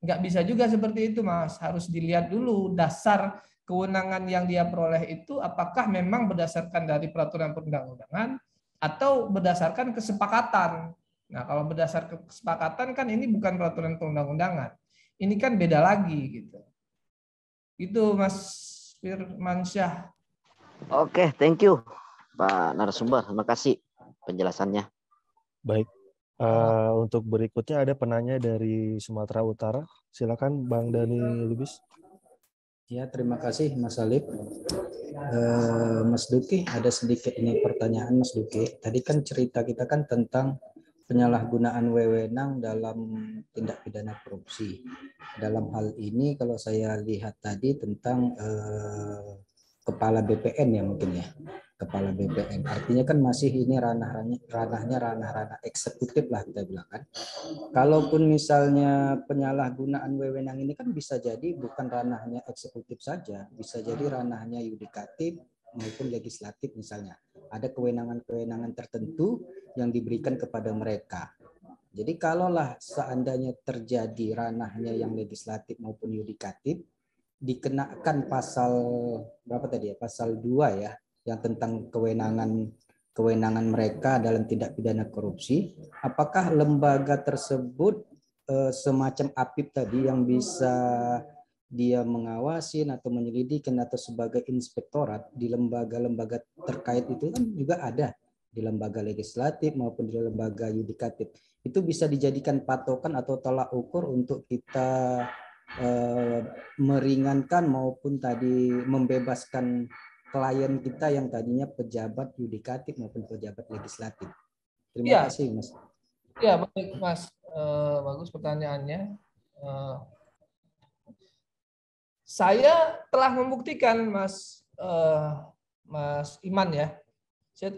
Nggak bisa juga seperti itu, Mas. Harus dilihat dulu dasar kewenangan yang dia peroleh itu apakah memang berdasarkan dari peraturan perundang-undangan atau berdasarkan kesepakatan. Nah, kalau berdasarkan kesepakatan kan ini bukan peraturan perundang-undangan. Ini kan beda lagi gitu. Itu Mas Firmansyah. Oke, thank you Pak narasumber. Terima kasih penjelasannya. Baik. Untuk berikutnya ada penanya dari Sumatera Utara. Silakan Bang Dani Lubis. Ya, terima kasih Mas Alif. Mas Duki, ada sedikit ini pertanyaan Mas Duki. Tadi kan cerita kita kan tentang penyalahgunaan wewenang dalam tindak pidana korupsi. Dalam hal ini kalau saya lihat tadi tentang kepala BPN ya mungkin ya. Kepala BPN. Artinya kan masih ini ranahnya ranah eksekutif lah kita bilang kan. Kalaupun misalnya penyalahgunaan wewenang ini kan bisa jadi bukan ranahnya eksekutif saja, bisa jadi ranahnya yudikatif maupun legislatif misalnya. Ada kewenangan-kewenangan tertentu yang diberikan kepada mereka. Jadi kalaulah seandainya terjadi ranahnya yang legislatif maupun yudikatif, dikenakan pasal berapa tadi ya? Pasal 2 ya, yang tentang kewenangan mereka dalam tindak pidana korupsi. Apakah lembaga tersebut semacam APIP tadi yang bisa dia mengawasin atau menyelidikin atau sebagai inspektorat di lembaga-lembaga terkait itu kan juga ada di lembaga legislatif maupun di lembaga yudikatif. Itu bisa dijadikan patokan atau tolak ukur untuk kita meringankan maupun tadi membebaskan klien kita yang tadinya pejabat yudikatif maupun pejabat legislatif. Terima Ya. kasih, Mas. Ya, baik, Mas. Bagus pertanyaannya. Saya telah membuktikan, Mas Iman ya. Saya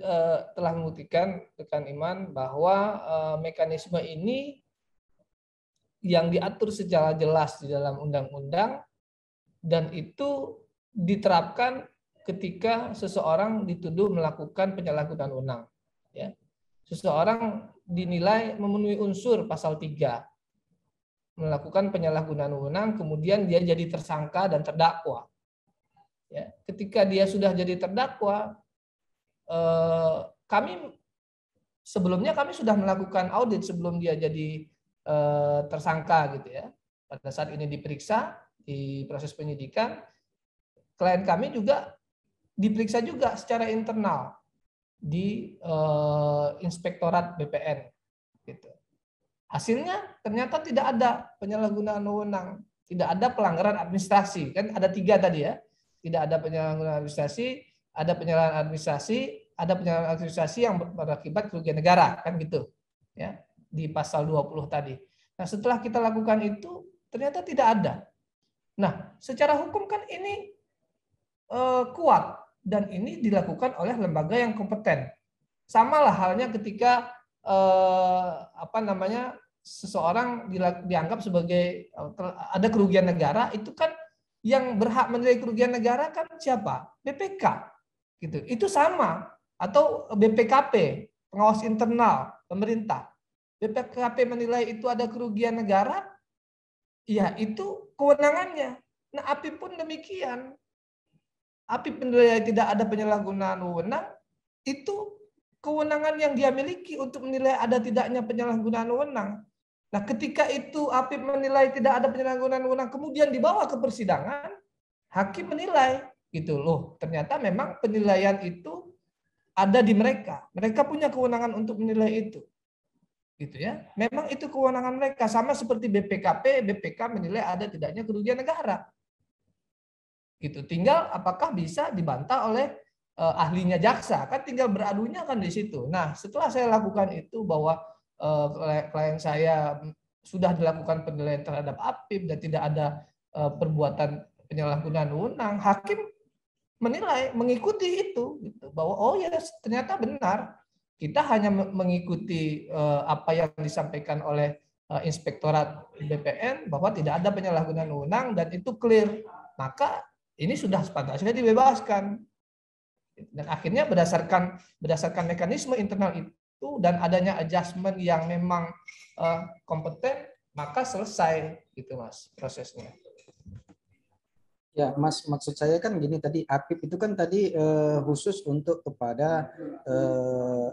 telah membuktikan rekan Iman bahwa mekanisme ini yang diatur secara jelas di dalam undang-undang dan itu diterapkan ketika seseorang dituduh melakukan penyalahgunaan wewenang. Ya. Seseorang dinilai memenuhi unsur pasal 3 melakukan penyalahgunaan wewenang, kemudian dia jadi tersangka dan terdakwa. Ya, ketika dia sudah jadi terdakwa, kami sebelumnya sudah melakukan audit sebelum dia jadi tersangka gitu ya. Pada saat ini diperiksa di proses penyidikan, klien kami juga diperiksa juga secara internal di Inspektorat BPN gitu. Hasilnya ternyata tidak ada penyalahgunaan wewenang, tidak ada pelanggaran administrasi. Kan ada 3 tadi ya. Tidak ada penyalahgunaan administrasi, ada penyalahan administrasi, ada penyalahan administrasi yang berakibat kerugian negara, kan gitu. Ya, di pasal 20 tadi. Nah, setelah kita lakukan itu ternyata tidak ada. Nah, secara hukum kan ini kuat dan ini dilakukan oleh lembaga yang kompeten. Samalah halnya ketika seseorang dianggap sebagai ada kerugian negara, itu kan yang berhak menilai kerugian negara kan siapa? BPK gitu. Itu sama, atau BPKP, pengawas internal pemerintah. BPKP menilai itu ada kerugian negara, ya itu kewenangannya. Nah, APIP pun demikian. APIP menilai tidak ada penyalahgunaan wewenang, itu kewenangan yang dia miliki untuk menilai ada tidaknya penyalahgunaan wewenang. Nah, ketika itu APIP menilai tidak ada penyalahgunaan wewenang, kemudian dibawa ke persidangan, hakim menilai gitu loh. Ternyata memang penilaian itu ada di mereka. Mereka punya kewenangan untuk menilai itu. Gitu ya. Memang itu kewenangan mereka, sama seperti BPKP, BPK menilai ada tidaknya kerugian negara. Gitu. Tinggal apakah bisa dibantah oleh ahlinya jaksa, kan tinggal beradunya kan di situ. Nah, setelah saya lakukan itu bahwa klien saya sudah dilakukan penilaian terhadap APIP dan tidak ada perbuatan penyalahgunaan wewenang, hakim menilai mengikuti itu gitu, bahwa oh ya ternyata benar, kita hanya mengikuti apa yang disampaikan oleh Inspektorat BPN bahwa tidak ada penyalahgunaan wewenang dan itu clear, maka ini sudah sepantasnya dibebaskan. Dan akhirnya berdasarkan mekanisme internal itu dan adanya adjustment yang memang kompeten, maka selesai gitu Mas prosesnya. Ya, Mas, maksud saya kan gini tadi, APIP itu kan tadi khusus untuk kepada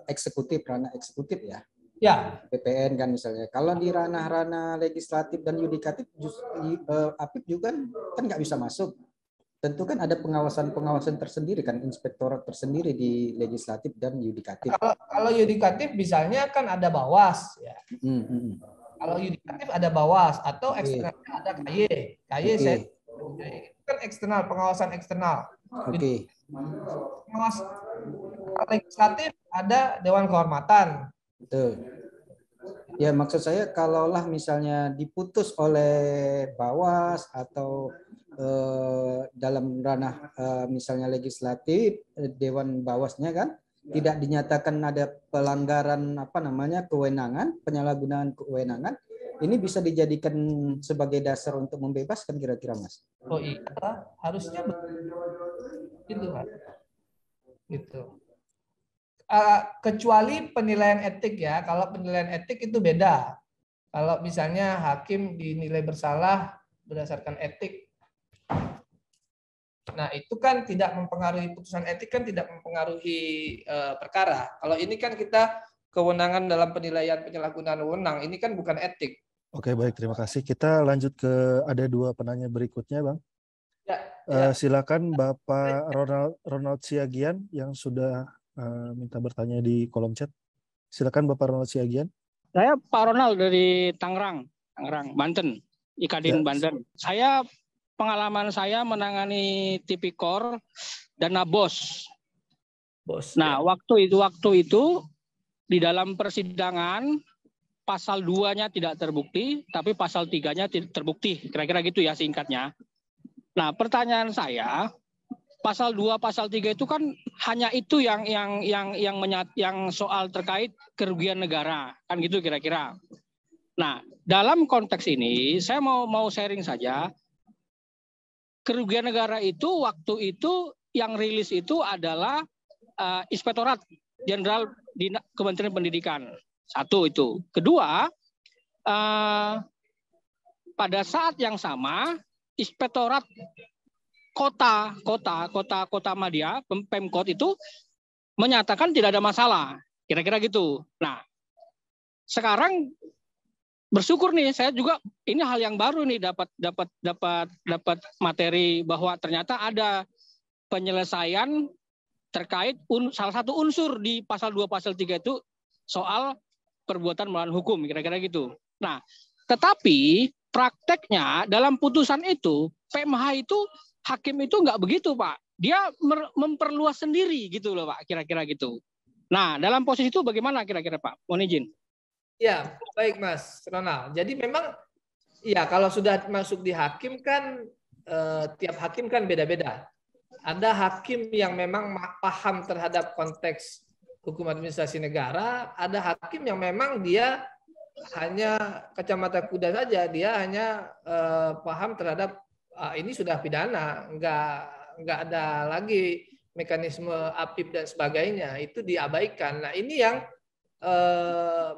eksekutif, ranah eksekutif ya. Ya. BPN kan misalnya. Kalau di ranah-ranah legislatif dan yudikatif, APIP juga kan nggak bisa masuk. Tentu kan ada pengawasan tersendiri kan, inspektorat tersendiri di legislatif dan yudikatif. Kalau yudikatif misalnya kan ada Bawas ya. Kalau yudikatif ada Bawas atau eksternalnya ada KY. Saya kan eksternal, pengawasan eksternal. Oke. Pengawas legislatif ada Dewan Kehormatan. Betul. Ya, maksud saya kalaulah misalnya diputus oleh Bawas atau dalam ranah misalnya legislatif, Dewan Bawasnya kan tidak dinyatakan ada pelanggaran kewenangan, penyalahgunaan kewenangan, ini bisa dijadikan sebagai dasar untuk membebaskan kira-kira Mas? Oh iya, harusnya gitu Mas. Gitu. Kecuali penilaian etik ya, kalau penilaian etik itu beda. Kalau misalnya hakim dinilai bersalah berdasarkan etik, nah itu kan tidak mempengaruhi putusan etik, kan tidak mempengaruhi perkara. Kalau ini kan kita kewenangan dalam penilaian penyalahgunaan wewenang, ini kan bukan etik. Oke, baik, terima kasih. Kita lanjut ke ada 2 penanya berikutnya, Bang. Ya. Silakan Bapak Ronald Siagian yang sudah minta bertanya di kolom chat. Silakan Bapak Ronald Siagian. Saya Pak Ronald dari Tangerang, Banten, Ikadin Banten. Pengalaman saya menangani tipikor dana BOS. ya. Nah, waktu itu di dalam persidangan pasal 2-nya tidak terbukti, tapi pasal 3-nya terbukti. Kira-kira gitu ya singkatnya. Nah, pertanyaan saya, pasal 2, pasal 3 itu kan hanya itu yang soal terkait kerugian negara, kan gitu kira-kira. Nah, dalam konteks ini saya mau sharing saja. Kerugian negara itu waktu itu yang rilis itu adalah Inspektorat Jenderal di Kementerian Pendidikan. Satu itu. Kedua, pada saat yang sama Inspektorat Kota Madia, Pemkot itu menyatakan tidak ada masalah. Kira-kira gitu. Nah, sekarang bersyukur nih, saya juga ini hal yang baru nih dapat materi bahwa ternyata ada penyelesaian terkait salah satu unsur di pasal 2 pasal 3 itu soal perbuatan melawan hukum, kira-kira gitu. Nah, tetapi prakteknya dalam putusan itu PMH itu hakim itu nggak begitu, Pak. Dia memperluas sendiri gitu loh, Pak, kira-kira gitu. Nah, dalam posisi itu bagaimana kira-kira, Pak? Mohon izin. Ya, baik Mas Ronald. Jadi memang ya kalau sudah masuk di hakim kan tiap hakim kan beda-beda. Ada hakim yang memang paham terhadap konteks hukum administrasi negara, ada hakim yang memang dia hanya kacamata kuda saja, dia hanya paham terhadap ini sudah pidana, nggak ada lagi mekanisme apip dan sebagainya, itu diabaikan. Nah ini yang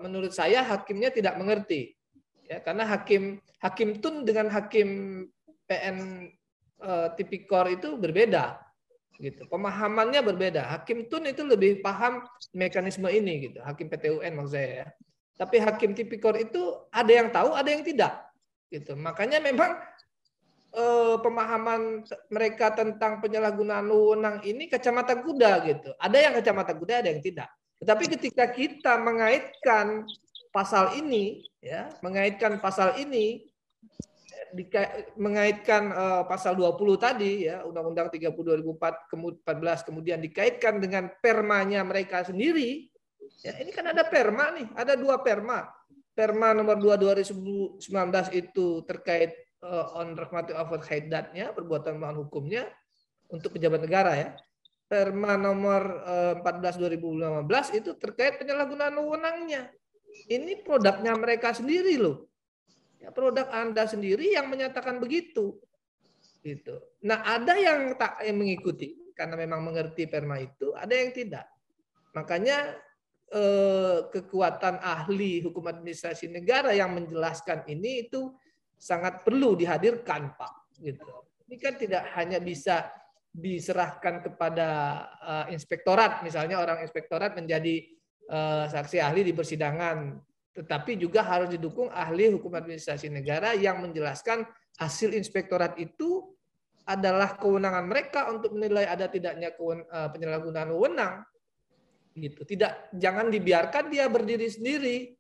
menurut saya hakimnya tidak mengerti, ya, karena hakim tun dengan hakim PN tipikor itu berbeda, gitu. Pemahamannya berbeda. Hakim tun itu lebih paham mekanisme ini, gitu. Hakim PTUN maksud saya, ya. Tapi hakim tipikor itu ada yang tahu, ada yang tidak, gitu. Makanya memang pemahaman mereka tentang penyalahgunaan wewenang ini kacamata kuda, gitu. Ada yang kacamata kuda, ada yang tidak. Tetapi ketika kita mengaitkan pasal ini, ya, mengaitkan pasal 20 tadi, ya, Undang-Undang 30 2014, kemudian dikaitkan dengan permanya mereka sendiri, ya, ini kan ada perma nih, ada 2 perma. Perma nomor 2 2019 itu terkait on rahmati overhead-nya, perbuatan melawan hukumnya untuk pejabat negara, ya. Perma nomor 14 2015 itu terkait penyalahgunaan wewenangnya. Ini produknya mereka sendiri loh. Ya, produk Anda sendiri yang menyatakan begitu. Gitu. Nah, ada yang tak mengikuti karena memang mengerti perma itu, ada yang tidak. Makanya kekuatan ahli hukum administrasi negara yang menjelaskan ini itu sangat perlu dihadirkan, Pak. Gitu. Ini kan tidak hanya bisa diserahkan kepada inspektorat, misalnya orang inspektorat menjadi saksi ahli di persidangan, tetapi juga harus didukung ahli hukum administrasi negara yang menjelaskan hasil inspektorat itu adalah kewenangan mereka untuk menilai ada tidaknya penyalahgunaan wewenang, gitu. Jangan dibiarkan dia berdiri sendiri,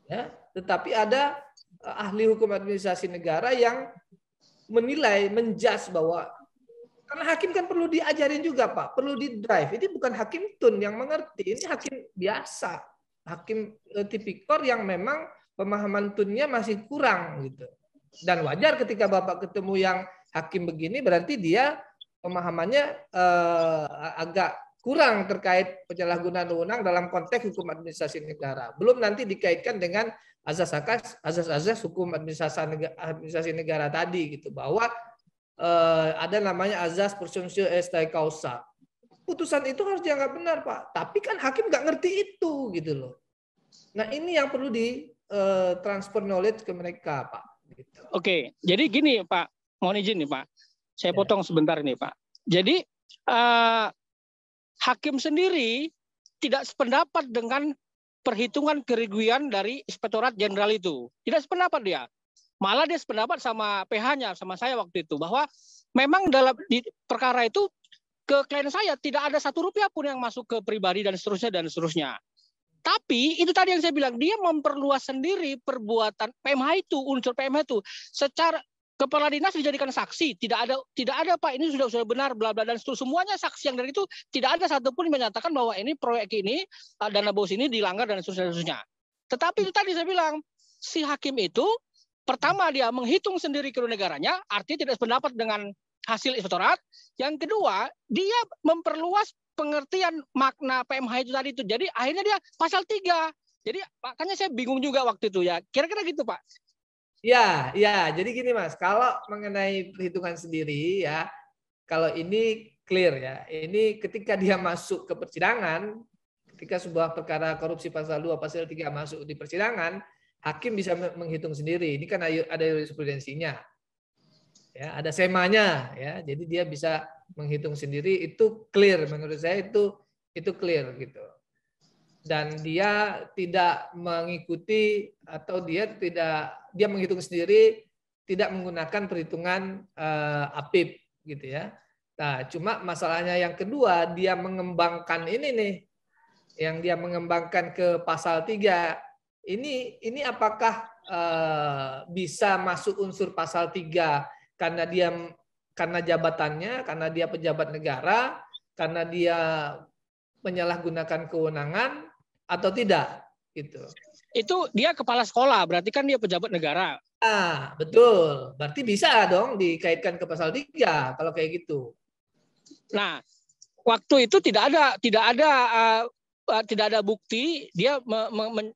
ya. Tetapi ada ahli hukum administrasi negara yang menilai, menjudge bahwa karena hakim kan perlu diajarin juga, Pak, perlu di drive. Ini bukan hakim tun yang mengerti, ini hakim biasa, hakim tipikor yang memang pemahaman tunnya masih kurang, gitu. Dan wajar ketika Bapak ketemu yang hakim begini, berarti dia pemahamannya agak kurang terkait penyalahgunaan wewenang dalam konteks hukum administrasi negara. Belum nanti dikaitkan dengan azas-azas hukum administrasi negara tadi, gitu, bahwa ada namanya azas presumptio estae causa. Putusan itu harus dianggap benar, Pak. Tapi kan hakim nggak ngerti itu, gitu loh. Nah ini yang perlu di transfer knowledge ke mereka, Pak. Gitu. Oke, jadi gini, Pak. Mohon izin nih, Pak. Saya potong sebentar nih, Pak. Jadi hakim sendiri tidak sependapat dengan perhitungan kerugian dari Inspektorat Jenderal itu. Tidak sependapat dia. Malah dia sependapat sama PH-nya, sama saya waktu itu, bahwa memang dalam di perkara itu ke klien saya tidak ada 1 rupiah pun yang masuk ke pribadi dan seterusnya. Tapi itu tadi yang saya bilang, dia memperluas sendiri perbuatan PMH itu, unsur PMH itu secara kepala dinas dijadikan saksi, tidak ada Pak, ini sudah benar, bla bla, dan semuanya saksi yang dari itu tidak ada satupun yang menyatakan bahwa ini proyek ini dana bos ini dilanggar dan seterusnya. Tetapi itu tadi saya bilang, si hakim itu pertama dia menghitung sendiri kerugian negaranya, artinya tidak sependapat dengan hasil inspektorat. Yang kedua, dia memperluas pengertian makna PMH itu tadi itu. Jadi akhirnya dia pasal 3. Jadi makanya saya bingung juga waktu itu ya. Kira-kira gitu Pak. Ya, jadi gini Mas, kalau mengenai perhitungan sendiri ya, kalau ini clear ya, ini ketika dia masuk ke persidangan, ketika sebuah perkara korupsi pasal 2, pasal 3 masuk di persidangan, hakim bisa menghitung sendiri. Ini kan ada jurisprudensinya. Ya, ada semanya ya. Jadi dia bisa menghitung sendiri, itu clear menurut saya, itu clear gitu. Dan dia tidak mengikuti atau dia menghitung sendiri, tidak menggunakan perhitungan APIP gitu ya. Nah, cuma masalahnya yang kedua, dia mengembangkan ini nih, yang dia mengembangkan ke pasal 3. Ini apakah bisa masuk unsur pasal 3 karena jabatannya, karena dia pejabat negara, karena dia menyalahgunakan kewenangan atau tidak gitu. Itu dia kepala sekolah, berarti kan dia pejabat negara. Ah, betul. Berarti bisa dong dikaitkan ke pasal 3 kalau kayak gitu. Nah, waktu itu tidak ada bukti dia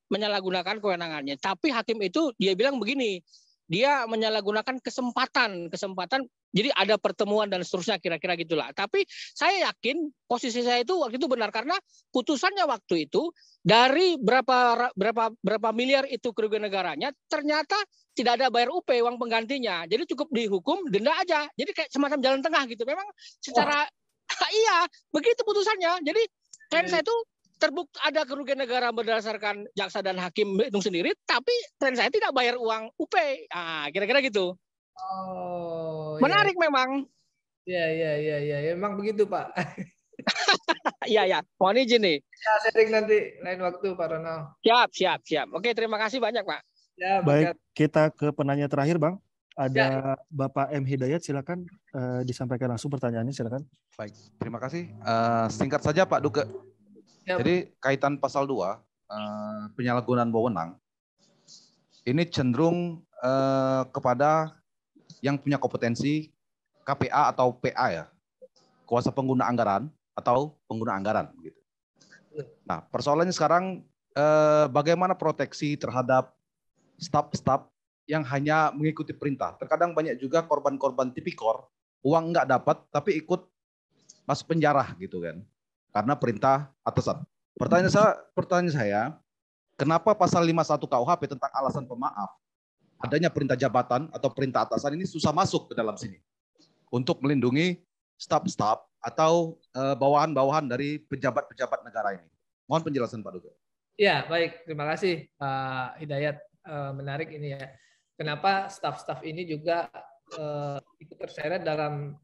menyalahgunakan kewenangannya. Tapi hakim itu dia bilang begini, dia menyalahgunakan kesempatan. Jadi ada pertemuan dan seterusnya, kira-kira gitulah. Tapi saya yakin posisi saya itu waktu itu benar, karena putusannya waktu itu dari berapa miliar itu kerugian negaranya, ternyata tidak ada bayar UP, uang penggantinya. Jadi cukup dihukum denda aja. Jadi kayak semacam jalan tengah gitu. Memang secara iya begitu putusannya. Jadi klien saya itu terbukti ada kerugian negara berdasarkan jaksa dan hakim hitung sendiri, tapi klien saya tidak bayar uang UP. Kira-kira gitu. Oh, menarik ya. Memang. Iya, memang begitu Pak. Iya. Mohon izin nih. Ya, sharing nanti lain waktu Pak Ronald. Siap. Oke, terima kasih banyak Pak. Ya, baik, kita ke penanya terakhir Bang. Ada ya. Bapak M. Hidayat, silakan disampaikan langsung pertanyaannya, silakan. Baik, terima kasih. Singkat saja Pak Duke. Ya. Jadi kaitan pasal 2, penyalahgunaan wewenang, ini cenderung kepada yang punya kompetensi KPA atau PA ya, kuasa pengguna anggaran atau pengguna anggaran gitu. Nah, persoalannya sekarang bagaimana proteksi terhadap staf-staf yang hanya mengikuti perintah. Terkadang banyak juga korban-korban tipikor, uang nggak dapat tapi ikut masuk penjara gitu kan, karena perintah atasan. Pertanyaan saya, kenapa pasal 51 KUHP tentang alasan pemaaf, adanya perintah jabatan atau perintah atasan ini susah masuk ke dalam sini untuk melindungi staf-staf atau bawahan-bawahan dari pejabat-pejabat negara ini. Mohon penjelasan Pak Duga. Ya, baik. Terima kasih Pak Hidayat. Menarik ini ya. Kenapa staf-staf ini juga ikut terseret dalam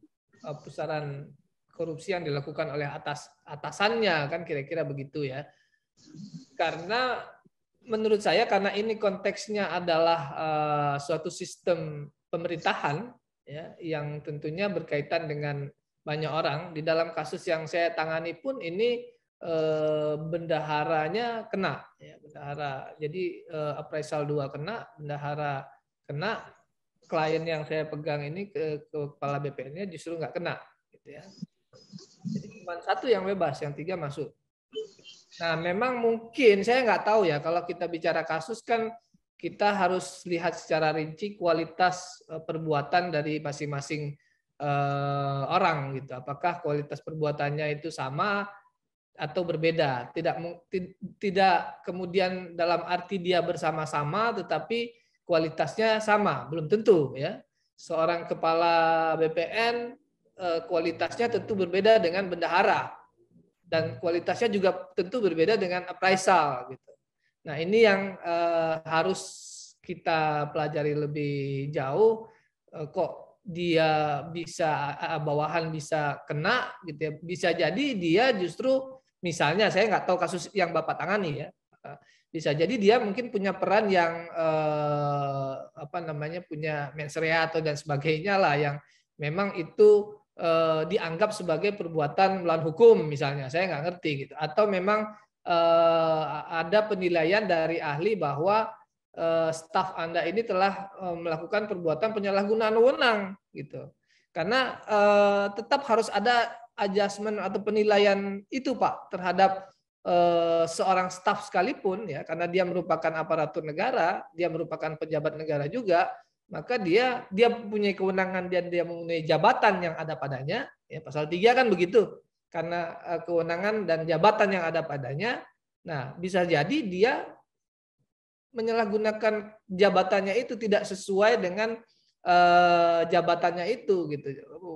pusaran korupsi yang dilakukan oleh atasannya, kan kira-kira begitu ya. Karena menurut saya, karena ini konteksnya adalah suatu sistem pemerintahan ya, yang tentunya berkaitan dengan banyak orang. Di dalam kasus yang saya tangani pun ini bendaharanya kena, ya, bendahara. Jadi appraisal 2 kena, bendahara kena, klien yang saya pegang ini ke kepala BPN-nya justru nggak kena, gitu ya. Jadi cuma 1 yang bebas, yang 3 masuk. Nah, memang mungkin saya nggak tahu ya, kalau kita bicara kasus kan kita harus lihat secara rinci kualitas perbuatan dari masing-masing orang gitu. Apakah kualitas perbuatannya itu sama atau berbeda? Tidak kemudian dalam arti dia bersama-sama, tetapi kualitasnya sama, belum tentu ya. Seorang kepala BPN kualitasnya tentu berbeda dengan bendahara. Dan kualitasnya juga tentu berbeda dengan appraisal gitu. Nah, ini yang harus kita pelajari lebih jauh. Kok dia bisa bawahan bisa kena gitu ya. Bisa jadi dia justru, misalnya saya nggak tahu kasus yang Bapak tangani ya. Bisa jadi dia mungkin punya peran yang punya mens rea atau dan sebagainya lah, yang memang itu dianggap sebagai perbuatan melawan hukum misalnya, saya nggak ngerti gitu. Atau memang ada penilaian dari ahli bahwa staf Anda ini telah melakukan perbuatan penyalahgunaan wewenang gitu. Karena tetap harus ada adjustment atau penilaian itu Pak terhadap seorang staf sekalipun ya, karena dia merupakan aparatur negara, dia merupakan pejabat negara juga, maka dia punya kewenangan dan dia mempunyai jabatan yang ada padanya ya, pasal 3 kan begitu, karena kewenangan dan jabatan yang ada padanya. Nah, bisa jadi dia menyalahgunakan jabatannya itu tidak sesuai dengan jabatannya itu gitu,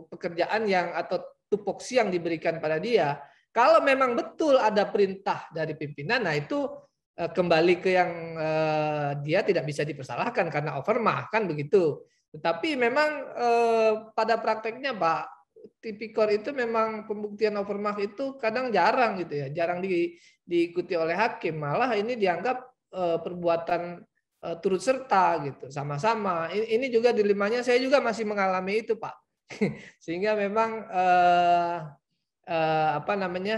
pekerjaan yang atau tupoksi yang diberikan pada dia. Kalau memang betul ada perintah dari pimpinan, nah itu kembali ke yang dia tidak bisa dipersalahkan karena overmah kan begitu. Tetapi memang pada prakteknya Pak, tipikor itu memang pembuktian overmah itu kadang jarang gitu ya, jarang diikuti oleh hakim. Malah ini dianggap perbuatan turut serta gitu, sama-sama. Ini juga dilemanya, saya juga masih mengalami itu Pak. Sehingga memang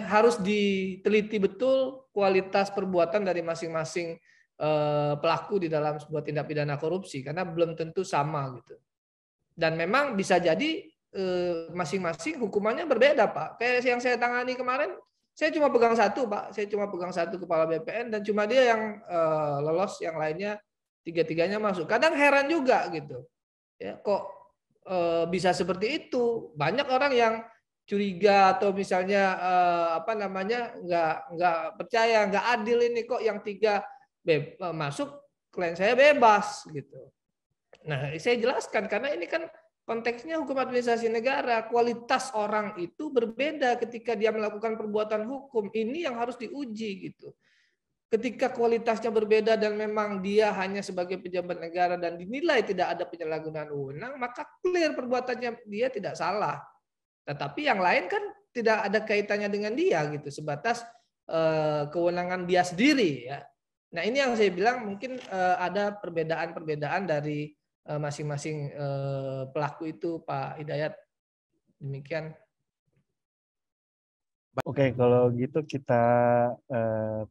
harus diteliti betul kualitas perbuatan dari masing-masing pelaku di dalam sebuah tindak pidana korupsi, karena belum tentu sama gitu. Dan memang bisa jadi masing-masing hukumannya berbeda Pak. Kayak yang saya tangani kemarin, saya cuma pegang satu Pak, saya cuma pegang satu kepala BPN dan cuma dia yang lolos, yang lainnya tiga-tiganya masuk. Kadang heran juga gitu, ya kok bisa seperti itu. Banyak orang yang curiga atau misalnya nggak percaya, nggak adil ini kok yang 3 masuk, klien saya bebas gitu. Nah, saya jelaskan karena ini kan konteksnya hukum administrasi negara, kualitas orang itu berbeda ketika dia melakukan perbuatan hukum. Ini yang harus diuji gitu. Ketika kualitasnya berbeda dan memang dia hanya sebagai pejabat negara dan dinilai tidak ada penyalahgunaan wewenang, maka clear perbuatannya dia tidak salah. Tetapi yang lain kan tidak ada kaitannya dengan dia gitu, sebatas kewenangan dia sendiri ya. Nah, ini yang saya bilang mungkin ada perbedaan-perbedaan dari masing-masing pelaku itu Pak Hidayat. Demikian. Oke, kalau gitu kita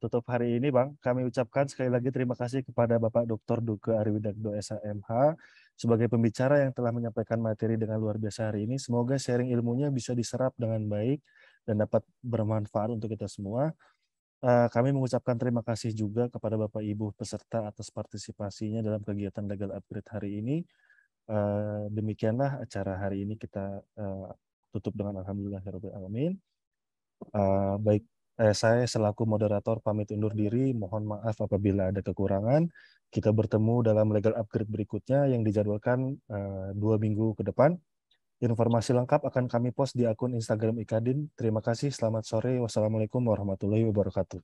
tutup hari ini Bang. Kami ucapkan sekali lagi terima kasih kepada Bapak Dr. Duke Ariwidagdo SHMH sebagai pembicara yang telah menyampaikan materi dengan luar biasa hari ini. Semoga sharing ilmunya bisa diserap dengan baik dan dapat bermanfaat untuk kita semua. Kami mengucapkan terima kasih juga kepada Bapak Ibu peserta atas partisipasinya dalam kegiatan Legal Upgrade hari ini. Demikianlah acara hari ini kita tutup dengan alhamdulillahirabbil alamin. Baik, saya selaku moderator pamit undur diri. Mohon maaf apabila ada kekurangan. Kita bertemu dalam Legal Upgrade berikutnya yang dijadwalkan 2 minggu ke depan. Informasi lengkap akan kami post di akun Instagram Ikadin. Terima kasih, selamat sore. Wassalamualaikum warahmatullahi wabarakatuh.